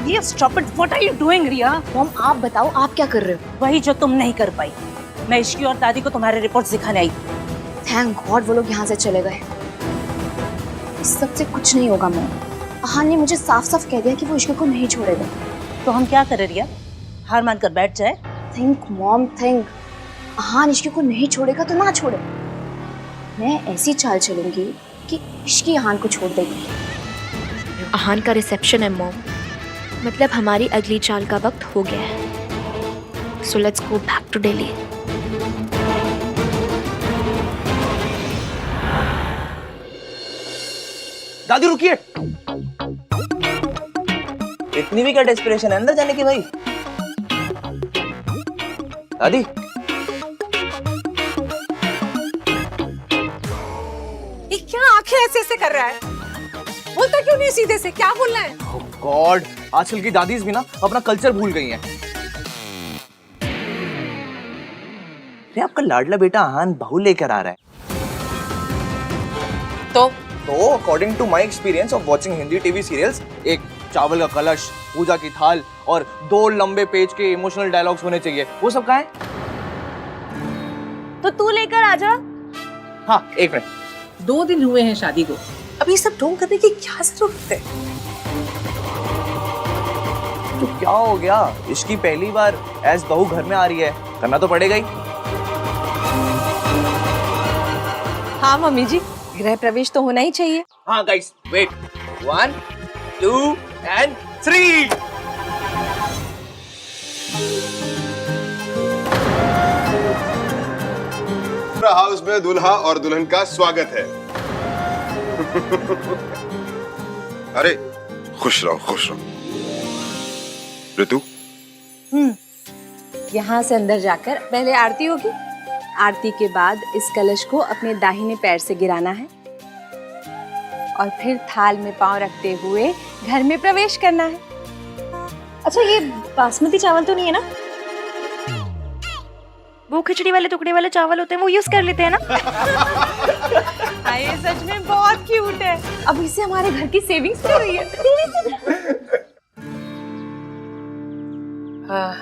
ये stop it, what are you doing Riya? Mom आप बताओ आप क्या कर रहे हो? वही जो तुम नहीं कर पाई। मैं इश्की और दादी को तुम्हारे रिपोर्ट्स दिखाने आई। थैंक गॉड वो लोग यहाँ से चले गए। इस सबसे कुछ नहीं होगा मॉम। आहान ने मुझे साफ साफ कह दिया कि वो इश्क को नहीं छोड़ेगा। तो हम क्या करें रिया? हार मान कर बैठ जाए? Think mom think. आहान इश्क को नहीं छोड़ेगा तो ना छोड़े। मैं ऐसी चाल चलूंगी कि इश्की आहान को छोड़ देगी। आहान का रिसेप्शन है मॉम, मतलब हमारी अगली चाल का वक्त हो गया है। So let's go back to Delhi. दादी रुकिए, इतनी भी क्या डेस्परेशन है अंदर जाने की भाई? दादी ये क्या आंखें ऐसे ऐसे कर रहा है? बोलता क्यों नहीं सीधे से? क्या बोलना है? गॉड, आजकल की दादीज भी ना अपना कल्चर भूल गई हैं। अरे आपका लाडला बेटा आहान बहू लेकर आ रहा है। तो according to my experience of watching Hindi TV serials, एक चावल का कलश, पूजा की थाल और 2 लंबे पेज के इमोशनल डायलॉग्स होने चाहिए। वो सब कहाँ है? तो तू लेकर आ जा। हाँ, एक मिनट। 2 दिन हुए हैं शादी को, अब ये सब ढोंग करने की क्या जरूरत है? तो क्या हो गया? इसकी पहली बार एज बहू घर में आ रही है, करना तो पड़ेगा ही। हाँ मम्मी जी, गृह प्रवेश तो होना ही चाहिए। हाँ गाइस, वेट, 1 2 and 3। हाउस में दूल्हा और दुल्हन का स्वागत है। अरे खुश रहो खुश रहो। ऋतु, यहाँ से अंदर जाकर पहले आरती होगी। आरती के बाद इस कलश को अपने दाहिने पैर से गिराना है और फिर थाल में पांव रखते हुए घर में प्रवेश करना है। अच्छा, ये बासमती चावल तो नहीं है ना? वो खिचड़ी वाले टुकड़े वाले चावल होते हैं, वो यूज कर लेते हैं ना? ये सच में बहुत क्यूट है। अब इससे हमारे घर की सेविंग्स हो रही है। हाँ,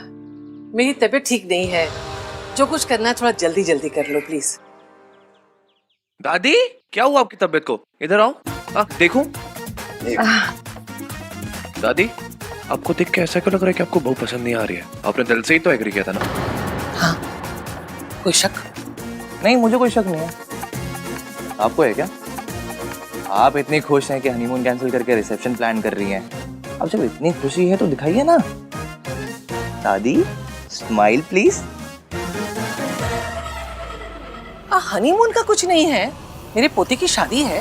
मेरी तबीयत ठीक नहीं है। जो कुछ करना है थोड़ा जल्दी जल्दी कर लो प्लीज। दादी क्या हुआ आपकी तबीयत को? इधर आओ। देखूं? दादी आपको देख के ऐसा क्यों लग रहा है कि आपको बहू पसंद नहीं आ रही है? आपने दिल से ही तो एग्री किया था ना? हाँ, कोई शक? नहीं, मुझे कोई शक नहीं है। आपको है क्या? आप इतनी खुश हैं कि हनीमून कैंसिल करके रिसेप्शन प्लान कर रही हैं। अब जब इतनी खुशी है तो दिखाइए ना। दादी स्माइल प्लीज। हनीमून का कुछ नहीं है, मेरे पोते की शादी है।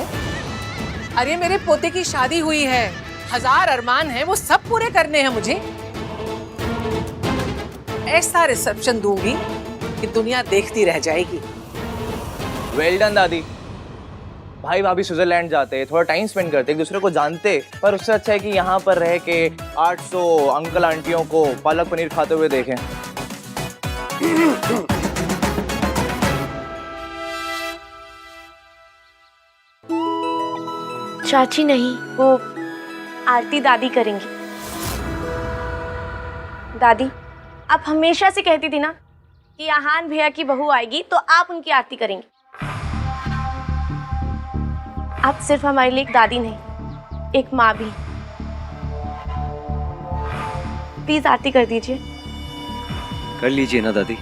अरे मेरे पोते की शादी हुई है, 1000 अरमान है, वो सब पूरे करने हैं मुझे। ऐसा रिसेप्शन दूंगी कि दुनिया देखती रह जाएगी। वेल डन दादी। भाई भाभी स्विट्जरलैंड जाते, थोड़ा टाइम स्पेंड करते, एक दूसरे को जानते, पर उससे अच्छा है कि यहाँ पर रह के 800 अंकल आंटियों को पालक पनीर खाते हुए देखें। चाची नहीं, वो आरती दादी करेंगी। दादी, आप हमेशा से कहती थी ना कि आहान भैया की बहू आएगी तो आप उनकी आरती करेंगी। आप सिर्फ हमारे लिए एक दादी नहीं, एक माँ भी। प्लीज आरती कर दीजिए। कर लीजिए ना दादी।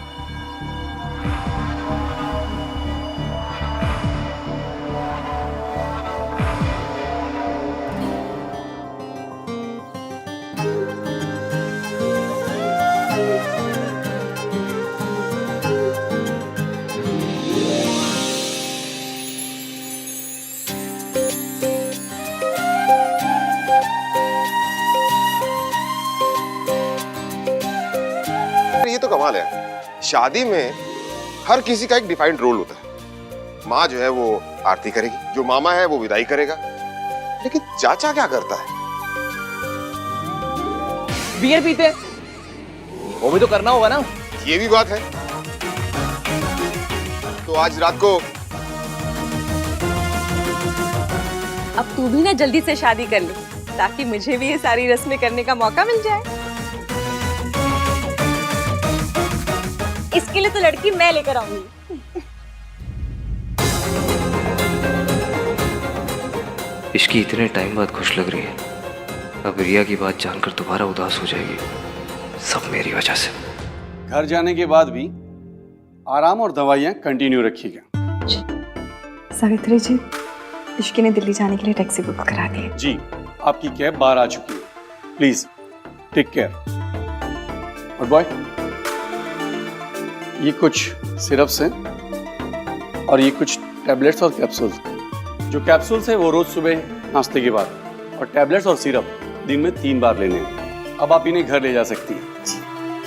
ये तो कमाल है, शादी में हर किसी का एक डिफाइंड रोल होता है। माँ जो है वो आरती करेगी, जो मामा है वो विदाई करेगा, लेकिन चाचा क्या करता है? बियर पीते, वो भी तो करना होगा ना। ये भी बात है। तो आज रात को अब तू भी ना जल्दी से शादी कर ले, ताकि मुझे भी ये सारी रस्में करने का मौका मिल जाए। इसके लिए तो लड़की मैं लेकर आऊंगी। इश्की इतने टाइम बाद खुश लग रही है, अब रिया की बात जानकर दोबारा उदास हो जाएगी। सब मेरी वजह से। घर जाने के बाद भी आराम और दवाइयाँ कंटिन्यू रखिएगा। सावित्री जी, इश्की ने दिल्ली जाने के लिए टैक्सी बुक करा दी है। जी, आपकी कैब बाहर आ चुकी है। Please take care. और बॉय, ये कुछ सिरप्स हैं और ये कुछ टैबलेट्स और कैप्सूल्स। जो कैप्सूल्स हैं वो रोज सुबह नाश्ते के बाद, और टैबलेट्स और सिरप दिन में 3 बार लेने हैं। अब आप इन्हें घर ले जा सकती हैं।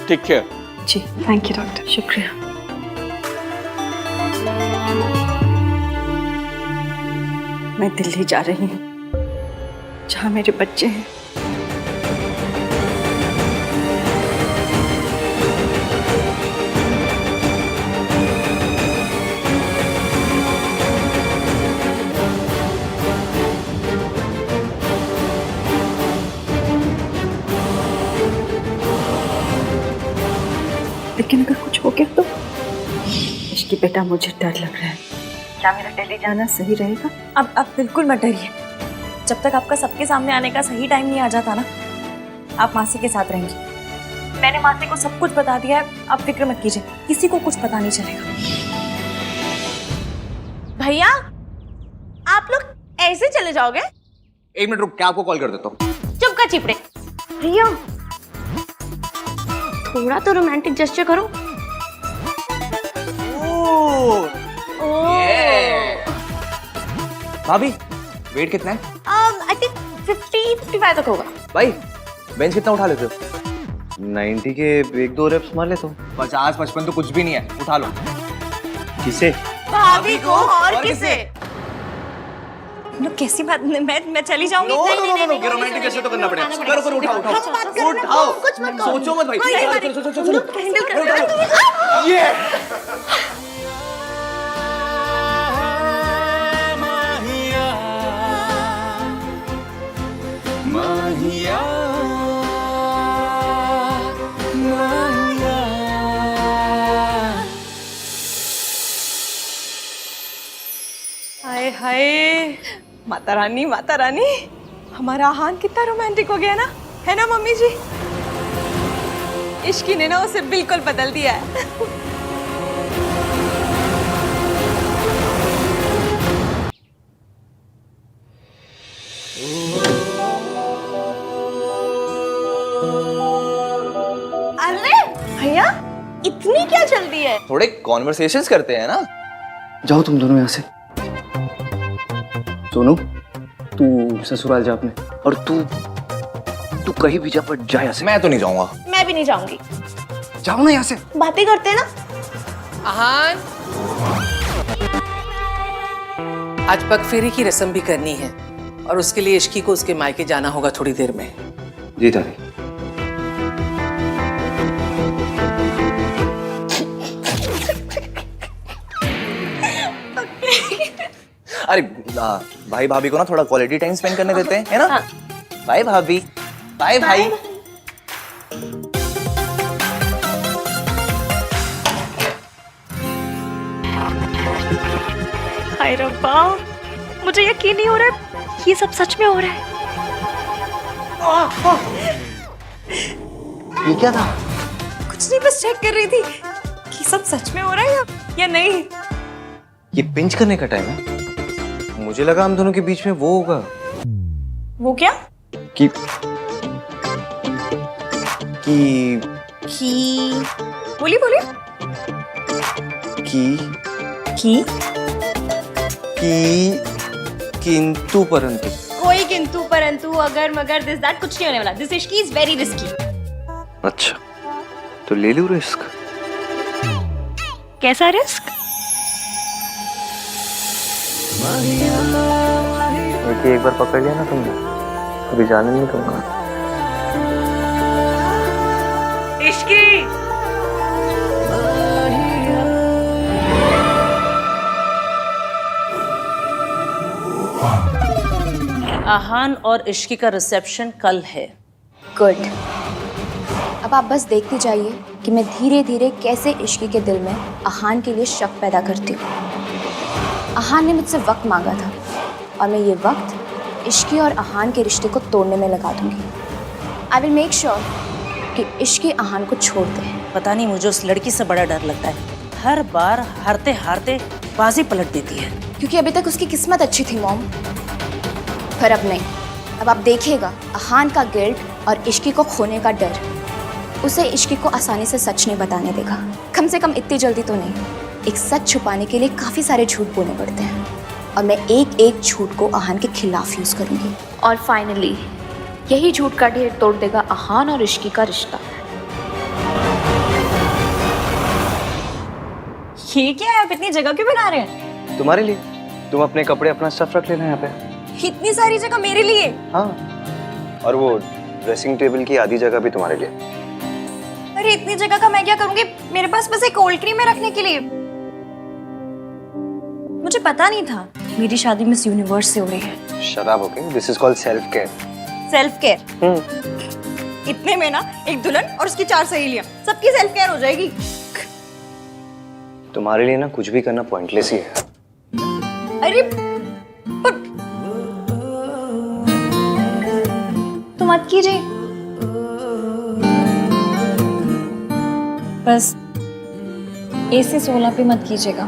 Take care. जी, थैंक यू डॉक्टर। शुक्रिया। मैं दिल्ली जा रही हूँ, जहाँ मेरे बच्चे हैं। लेकिन अगर कुछ हो गया तो? इश्की बेटा, मुझे डर लग रहा है। क्या मेरा दिल्ली जाना सही रहेगा? अब बिल्कुल मत डरिए। जब तक आपका सबके सामने आने का सही टाइम नहीं आ जाता ना, आप मासी के साथ रहेंगी। मैंने मासी को सब कुछ बता दिया है, आप फिक्र मत कीजिए, किसी को कुछ पता नहीं चलेगा। भैया, आप लोग ऐसे चले जाओगे? 1 मिनट रुक, क्या आपको कॉल कर देता हूँ। चुप कर चिपड़े। रिया, थोड़ा तो रोमांटिक जेस्चर करो। भाभी, वेट कितना है? आई थिंक 50-55 तक होगा। भाई, बेंच कितना उठा लेते हो? 90 के 1-2 रेप्स मार लेता हूँ। 50-55 तो कुछ भी नहीं है, उठा लो। किसे? भाभी को और किसे? लो, कैसी बात, मैं चली जाऊंगी। नो, रोमांटिक कैसे तो करना पड़ेगा। करो, उठाओ। सोचो मत भाई। चलो। ये माहिया, हाय हाय, माता रानी, माता रानी, हमारा आहान कितना रोमांटिक हो गया ना, है ना मम्मी जी? इश्की ने ना उसे बिल्कुल बदल दिया है। अरे भैया, इतनी क्या जल्दी है? थोड़े कॉन्वर्सेशंस करते हैं ना। जाओ तुम दोनों यहाँ से। सोनू, तू ससुराल जा अपने, और तू कहीं भी जा, पर जा यहाँ से। मैं तो नहीं जाऊंगा। मैं भी नहीं जाऊंगी। जाओ ना यहाँ से। बातें करते हैं ना। आहान, आज पगफेरी की रस्म भी करनी है, और उसके लिए इश्की को उसके मायके जाना होगा थोड़ी देर में। जी दादी। अरे भाई भाभी को ना थोड़ा क्वालिटी टाइम स्पेंड करने देते हैं, है ना? बाय भाभी, बाय भाई। हाय रब्बा, मुझे यकीन नहीं हो रहा है, ये सब सच में हो रहा है। ये क्या था? कुछ नहीं, बस चेक कर रही थी कि सब सच में हो रहा है या नहीं। ये पिंच करने का टाइम है। मुझे लगा हम दोनों के बीच में वो होगा। वो क्या? कि बोलिए किंतु परंतु। कोई किंतु परंतु अगर मगर दिस दैट कुछ नहीं होने वाला। This Ishki is very risky. अच्छा, तो ले लूं रिस्क। कैसा रिस्क? एक बार पकड़ लिया ना तुमने, अभी जाने नहीं दूंगा। इश्की आहान और इश्की का रिसेप्शन कल है। गुड। अब आप बस देखते जाइए कि मैं धीरे धीरे कैसे इश्की के दिल में आहान के लिए शक पैदा करती हूँ। आहान ने मुझसे वक्त मांगा था और मैं ये वक्त इश्की और आहान के रिश्ते को तोड़ने में लगा दूंगी। आई विल मेक श्योर कि इश्की आहान को छोड़ दे। पता नहीं मुझे उस लड़की से बड़ा डर लगता है, हर बार हारते हारते बाजी पलट देती है। क्योंकि अभी तक उसकी किस्मत अच्छी थी मॉम, पर अब नहीं। अब आप देखिएगा आहान का गिल्ट और इश्की को खोने का डर उसे इश्की को आसानी से सच नहीं बताने देगा। कम से कम इतनी जल्दी तो नहीं। एक सच छुपाने के लिए काफ़ी सारे झूठ बोलने पड़ते हैं और मैं एक एक झूठ को आहान के खिलाफ यूज़ करूँगी। और फाइनली यही झूठ का ढेर तोड़ देगा आहान और इश्की का रिश्ता। ये क्या है? आप इतनी जगह क्यों बना रहे हैं? तुम्हारे लिए। तुम अपने कपड़े अपना स्टफ रख लेना यहाँ पे। इतनी सारी जगह मेरे लिए? हाँ, और वो ड्रेसिंग टेबल की आधी जगह भी तुम्हारे लिए। अरे इतनी जगह का मैं क्या करूंगी? मेरे पास बस एक कोल्ड क्रीम है रखने के लिए। मुझे पता नहीं था मेरी शादी मिस यूनिवर्स से हो रही है। शराब okay, this is called self care. Self care? इतने में ना एक दुल्हन और उसकी 4 सहेलियां, सबकी सेल्फ केयर हो जाएगी। तुम्हारे लिए ना कुछ भी करना पॉइंटलेस ही है। अरे पर तो मत कीजिए, बस AC 16 पे मत कीजिएगा।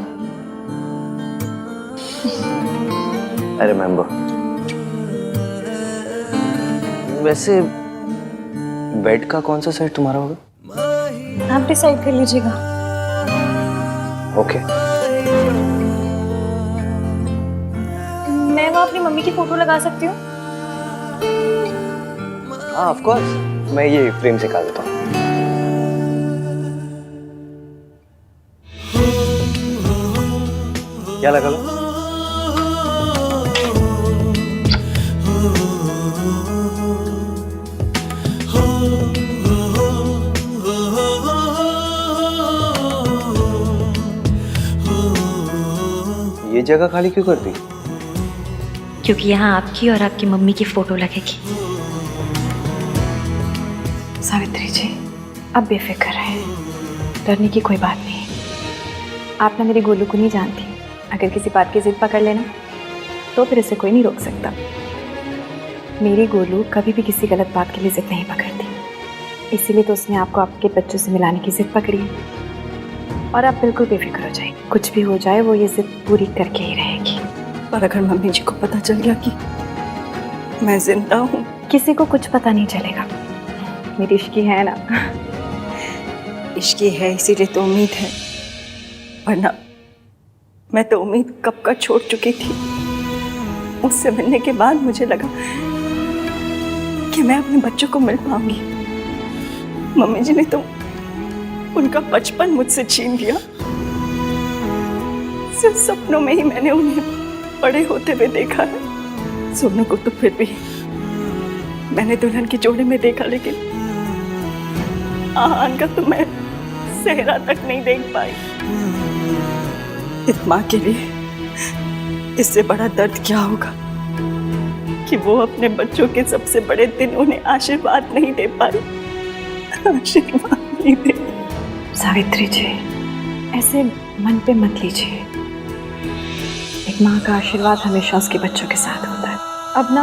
I remember. वैसे बेड का कौन सा सेट तुम्हारा होगा? आप डिसाइड कर लीजिएगा। ओके। मैं वहाँ अपनी मम्मी की फोटो लगा सकती हूँ? हाँ ऑफ कोर्स, मैं ये फ्रेम से निकाल देता हूँ। क्या लगा लो? ये जगह खाली क्यों कर दी? क्योंकि यहाँ आपकी और आपकी मम्मी की फोटो लगेगी। सावित्री जी, अब बेफिक्र है, डरने की कोई बात नहीं। आप ना मेरे गोलू को नहीं जानती। अगर किसी बात की जिद पकड़ लेना तो फिर इसे कोई नहीं रोक सकता। मेरी गोलू कभी भी किसी गलत बात के लिए जिद नहीं पकड़ती, इसीलिए तो उसने आपको आपके बच्चों से मिलाने की जिद पकड़ी है। और आप बिल्कुल बेफिक्र हो जाए, कुछ भी हो जाए वो ये जिद पूरी करके ही रहेगी। पर अगर मम्मी जी को पता चल गया कि मैं जिंदा हूँ? किसी को कुछ पता नहीं चलेगा। मेरी इश्की है ना। इश्की है इसीलिए तो उम्मीद है, वरना मैं तो उम्मीद कब का छोड़ चुकी थी। उससे मिलने के बाद मुझे लगा कि मैं अपने बच्चों को मिल पाऊंगी। मम्मी जी ने तो उनका बचपन मुझसे छीन लिया। सिर्फ सपनों में ही मैंने उन्हें बड़े होते हुए देखा है। सोनू को तो फिर भी मैंने दुल्हन के जोड़े में देखा, लेकिन आहान का तो मैं सेहरा तक नहीं देख पाई। इस माँ के लिए इससे बड़ा दर्द क्या होगा कि वो अपने बच्चों के सबसे बड़े दिन उन्हें आशीर्वाद नहीं दे पाई। आशीर्वाद नहीं दे। सावित्री जी, ऐसे मन पे मत लीजिए। एक माँ का आशीर्वाद हमेशा उसके बच्चों के साथ होता है। अब ना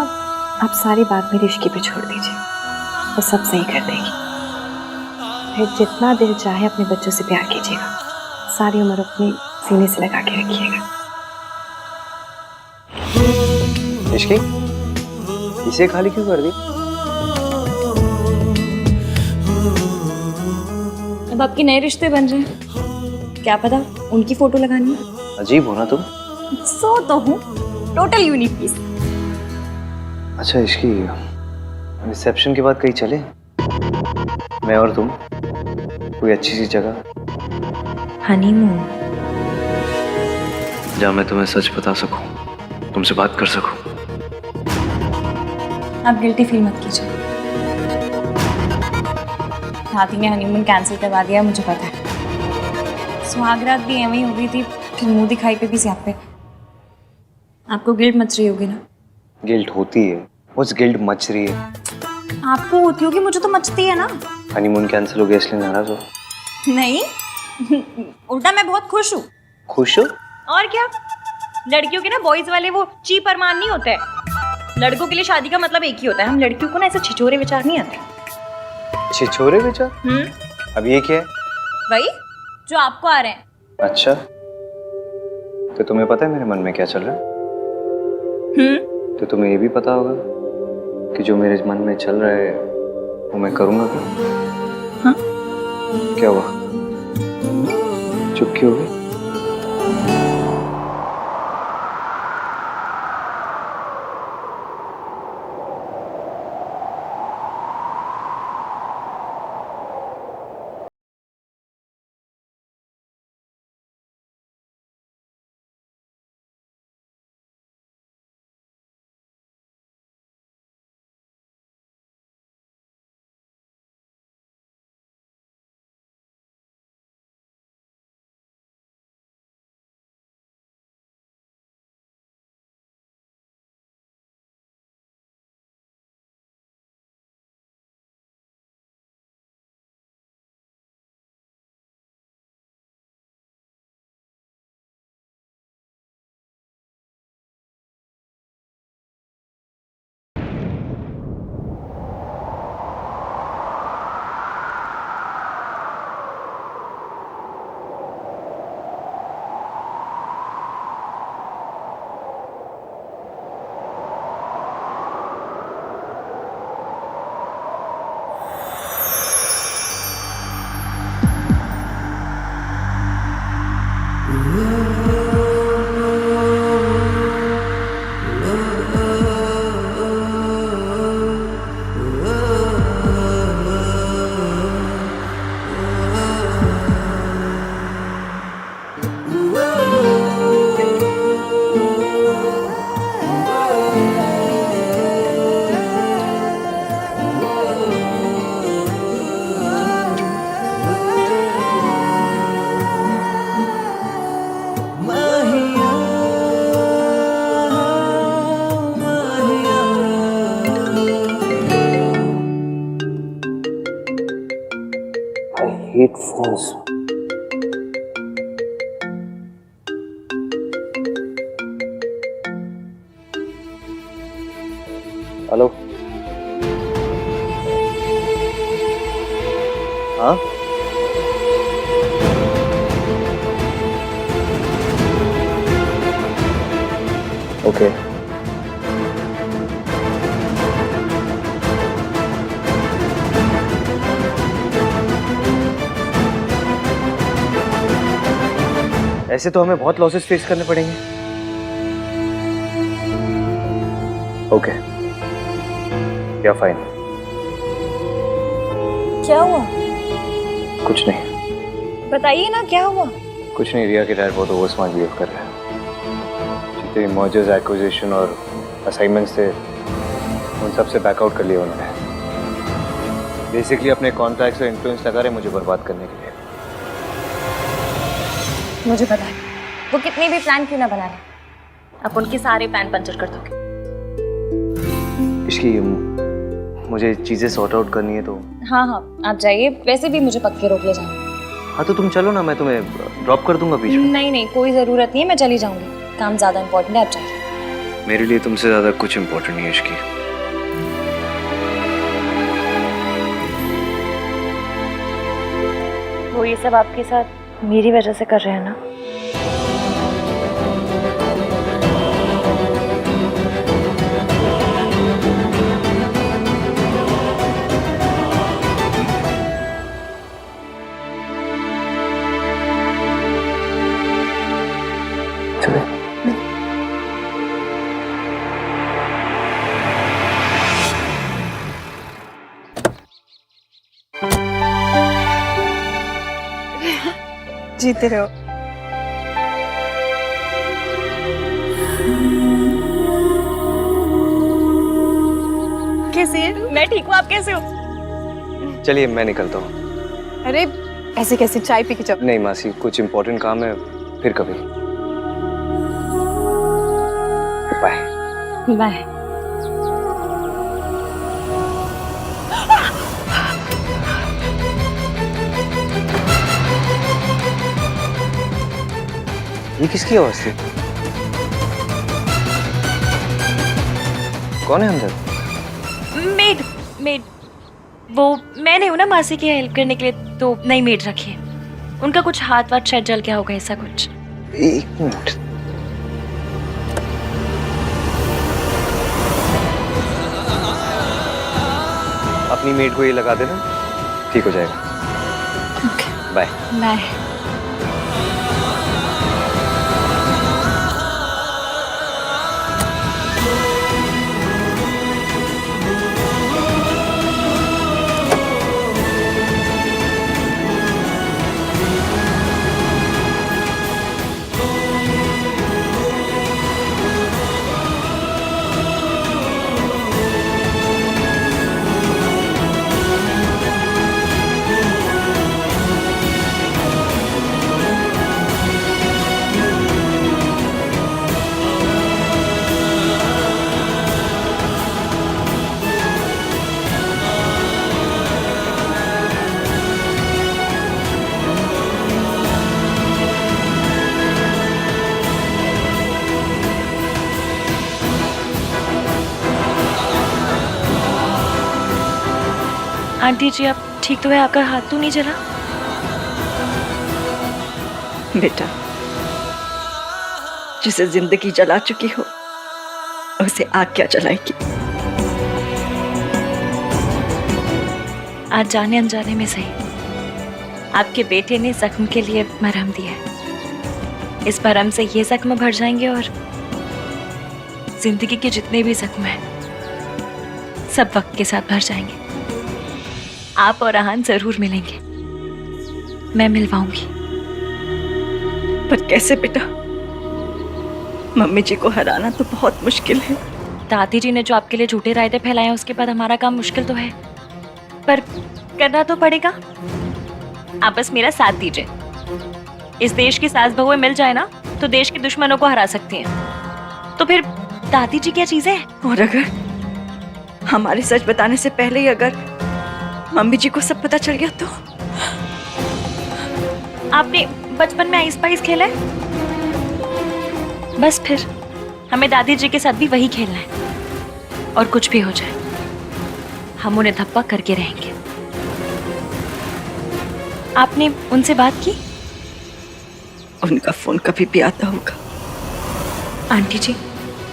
आप सारी बात मेरी इश्की पे छोड़ दीजिए, वो सब सही कर देगी। फिर जितना दिल चाहे अपने बच्चों से प्यार कीजिएगा, सारी उम्र अपने सीने से लगा के रखिएगा। इश्की, इसे खाली क्यों कर दी? अब आपके नए रिश्ते बन रहे हैं, क्या पता उनकी फोटो लगानी है। अजीब हो ना तुम। सो तो हूँ, टोटल यूनिक पीस। अच्छा इश्की, रिसेप्शन के बाद कहीं चले? मैं और तुम कोई अच्छी सी जगह। हनीमून। जहाँ मैं तुम्हें सच बता सकूं, तुमसे बात कर सकूं। आप गिल्टी फील मत कीजिए। हाथी ने हनीमून कैंसिल करवा दिया, मुझे पता है। सुहागरात भी एवं ही हो गई थी, फिर मुंह दिखाई पे भी स्यापे। आपको गिल्ट मच रही होगी ना? गिल्ट होती है, उस गिल्ट मच रही है। आपको होती होगी, मुझे तो मचती है ना। हनीमून कैंसिल हो गया इसलिए नाराज हो? नहीं, उल्टा मैं बहुत खुश हूँ। खुश हो? और क्या, लड़कियों के ना बॉयज वाले वो चीप अरमान नहीं होते हैं। लड़कों के लिए शादी का मतलब एक ही होता है। हम लड़कियों को ना ऐसे छिछोरे विचार नहीं आते। छिछोरे विचार? अब ये क्या है? वही जो आपको आ रहे हैं। अच्छा, तो तुम्हें पता है मेरे मन में क्या चल रहा है? तो तुम्हें ये भी पता होगा कि जो मेरे मन में चल रहा है वो मैं करूंगा क्या? हाँ? क्या हुआ, चुप क्यों हो गई? hate phones. हेलो, हाँ? ओके। ऐसे तो हमें बहुत लॉसेस फेस करने पड़ेंगे। ओके, या फाइन। क्या हुआ? कुछ नहीं। बताइए ना, क्या हुआ? कुछ नहीं, रिया के डैड बहुत ओवर स्मार्ट बिहेव कर रहे हैं। जितने मर्जर्स, एक्विजिशन और असाइनमेंट्स थे उन सब से बैकआउट कर लिया उन्होंने। बेसिकली अपने कॉन्टैक्ट्स और इन्फ्लुएंस लगा रहे मुझे बर्बाद करने के लिए। मुझे पता है, वो कितने भी प्लान क्यों ना बना रहे, आप उनके सारे प्लान पंचर कर दोगे। इसकी मुझे चीजें सॉर्ट आउट करनी है तो। हाँ हाँ, आप जाइए। वैसे भी मुझे पक्के रोक ले जाना। हाँ तो तुम चलो ना, मैं तुम्हें ड्रॉप कर दूंगा बीच में। नहीं नहीं, कोई ज़रूरत नहीं है, मैं चली जाऊंगी। काम ज़्यादा इम्पोर्टेंट है, आप जाइए। मेरे लिए तुमसे ज्यादा कुछ इम्पोर्टेंट नहीं है इसकी। वो ये सब आपके साथ मेरी वजह से कर रहे हैं ना? जीते रहो। कैसी है? मैं ठीक हूँ, आप कैसे हो? चलिए मैं निकलता हूँ। अरे ऐसे कैसे, चाय पी के जाओ। नहीं मासी, कुछ इम्पोर्टेंट काम है, फिर कभी। बाय। बाय। ये किसकी आवाज थी? कौन है अंदर? मेड मेड वो मैं नहीं हूँ ना मासी की हेल्प करने के लिए, तो नई मेड रखी है। उनका कुछ हाथ वाथ शायद जल गया होगा, ऐसा कुछ। एक मिनट। अपनी मेड को ये लगा देना, ठीक हो जाएगा। बाय। बाय। आंटी जी आप ठीक तो है? आपका हाथ तो नहीं जला? बेटा, जिसे जिंदगी जला चुकी हो उसे आग क्या जलाएगी? आज जाने अनजाने में सही, आपके बेटे ने जख्म के लिए मरहम दिया है। इस मरहम से ये जख्म भर जाएंगे और जिंदगी के जितने भी जख्म हैं सब वक्त के साथ भर जाएंगे। आप और आहान जरूर मिलेंगे, मैं मिलवाऊंगी। पर कैसे बेटा? मम्मी जी को हराना तो बहुत मुश्किल है। दादी जी ने जो आपके लिए झूठे रायते फैलाए हैं, उसके बाद हमारा काम मुश्किल तो है, पर करना तो पड़ेगा। आप बस मेरा साथ दीजिए। इस देश की सास बहुएं मिल जाए ना तो देश के दुश्मनों को हरा सकती हैं। तो फिर दादी जी क्या चीज है? और अगर हमारे सच बताने से पहले ही अगर मम्मी जी को सब पता चल गया तो? आपने बचपन में आइस पाइस खेला है? बस फिर हमें दादी जी के साथ भी वही खेलना है। और कुछ भी हो जाए हम उन्हें धप्पा करके रहेंगे। आपने उनसे बात की? उनका फोन कभी भी आता होगा। आंटी जी,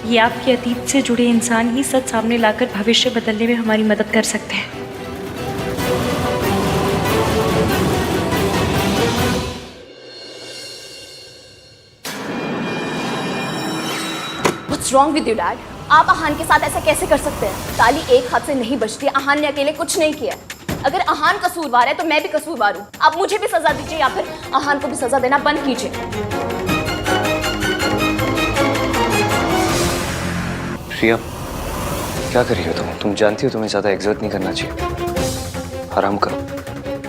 ये आपके अतीत से जुड़े इंसान ही सच सामने लाकर भविष्य बदलने में हमारी मदद कर सकते हैं। What's wrong with you, Dad? आप आहान के साथ ऐसा कैसे कर सकते हैं? ताली एक हाथ से नहीं बजती। आहान ने अकेले कुछ नहीं किया। अगर आहान कसूरवार है तो मैं भी कसूरवार हूँ। आप मुझे भी सजा दीजिए या फिर आहान को भी सजा देना बंद कीजिए। प्रिया, क्या कर रही हो तुम? तुम जानती हो तुम्हें ज्यादा एग्जर्ट नहीं करना चाहिए। आराम करो।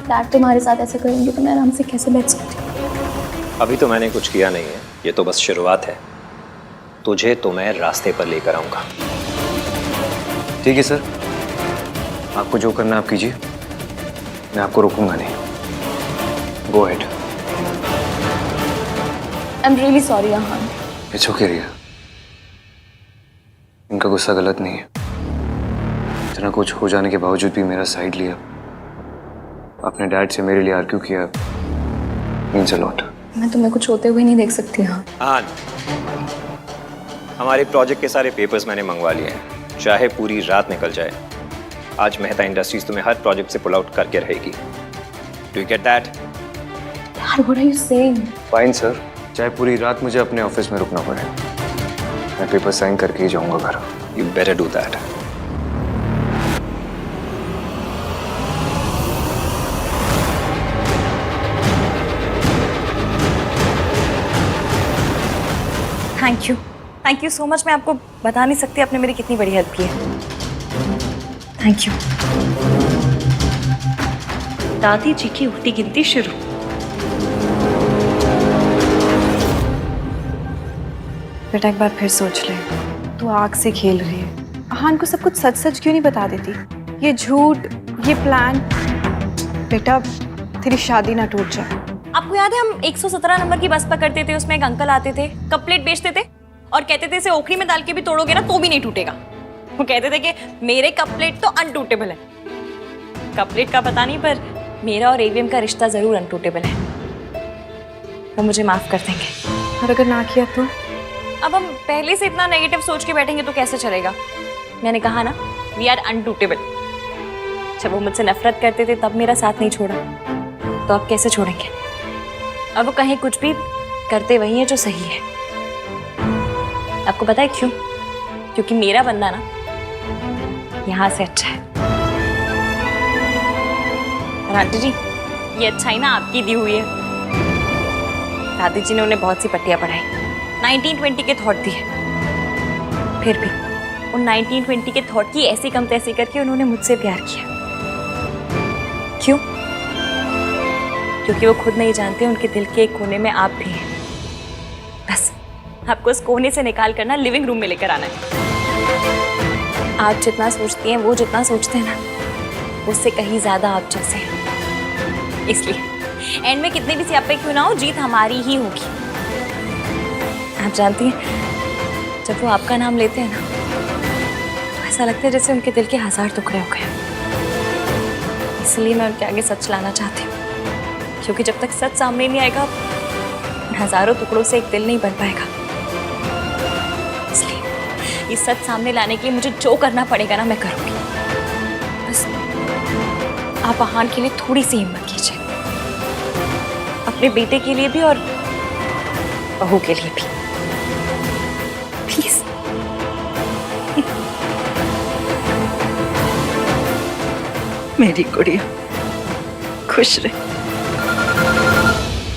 डैड तुम्हारे साथ ऐसे करेंगे तो मैं आराम से कैसे बैठ सकती हूँ? अभी तो मैंने कुछ किया नहीं है, ये तो बस शुरुआत है। तुझे तो मैं रास्ते पर लेकर आऊंगा। ठीक है सर, आपको जो करना आप कीजिए, मैं आपको रोकूंगा नहीं। Go ahead. I am really sorry Aahan. It's okay Riya, इनका गुस्सा गलत नहीं है। इतना कुछ हो जाने के बावजूद भी मेरा साइड लिया, अपने डैड से मेरे लिए आर्ग्यू किया, मीन्स अ लॉट। मैं तुम्हें कुछ होते हुए नहीं देख सकती। हाँ, हमारे प्रोजेक्ट के सारे पेपर्स मैंने मंगवा लिए हैं, चाहे पूरी रात निकल जाए। आज मेहता इंडस्ट्रीज तुम्हें हर प्रोजेक्ट से पुल आउट करके रहेगी। Do you get that? यार, what are you saying? Fine sir, चाहे पूरी रात मुझे अपने ऑफिस में रुकना पड़े, मैं पेपर साइन करके ही जाऊंगा घर। You better do that. Thank you so much. मैं आपको बता नहीं सकती आपने मेरी कितनी बड़ी हेल्प की है। Thank you. दादी जी की उल्टी गिनती शुरू। बेटा एक बार फिर सोच ले, तू आग से खेल रही है। अहान को सब कुछ सच सच क्यों नहीं बता देती? ये झूठ, ये प्लान। बेटा तेरी शादी ना टूट जाए। आपको याद है हम 117 नंबर की बस पकड़ते थे, उसमें एक अंकल आते थे, कप प्लेट बेचते थे और कहते थे इसे ओखरी में डाल के भी तोड़ोगे ना तो भी नहीं टूटेगा। वो कहते थे कि मेरे कप प्लेट तो अनटूटेबल है। कप प्लेट का पता नहीं, पर मेरा और एवीएम का रिश्ता जरूर अनटूटेबल है। वो मुझे माफ कर देंगे। और अगर ना किया तो? अब हम पहले से इतना नेगेटिव सोच के बैठेंगे तो कैसे चलेगा? मैंने कहा ना, वी आर अनटूटेबल। जब वो मुझसे नफरत करते थे तब मेरा साथ नहीं छोड़ा, तो अब कैसे छोड़ेंगे? अब वो कहीं कुछ भी करते वही है जो सही है। आपको पता है क्यों? क्योंकि मेरा बंदा ना यहाँ से अच्छा है। और आंटी जी, ये अच्छाई ना आपकी दी हुई है। दादी जी ने उन्हें बहुत सी पट्टियां पढ़ाई, 1920 के थॉट दिए। फिर भी उन 1920 के थॉट की ऐसी कम तैसी करके उन्होंने मुझसे प्यार किया। क्यों? क्योंकि वो खुद नहीं जानते उनके दिल के एक कोने में आप भी हैं। बस आपको उस कोने से निकाल कर ना लिविंग रूम में लेकर आना है। आप जितना सोचती हैं, वो जितना सोचते हैं ना, उससे कहीं ज्यादा आप जैसे हैं। इसलिए एंड में कितने भी सियापे क्यों ना हो, जीत हमारी ही होगी। आप जानती हैं, जब वो आपका नाम लेते हैं ना, तो ऐसा लगता है जैसे उनके दिल के 1000 टुकड़े हो गए। इसलिए मैं उनके आगे सच लाना चाहती हूँ, क्योंकि जब तक सच सामने नहीं आएगा, हजारों टुकड़ों से एक दिल नहीं बन पाएगा। इसलिए ये सच सामने लाने के लिए मुझे जो करना पड़ेगा ना, मैं करूँगी। बस आप आहान के लिए थोड़ी सी हिम्मत कीजिए, अपने बेटे के लिए भी और बहू के लिए भी, प्लीज। मेरी गुड़िया खुश रहे।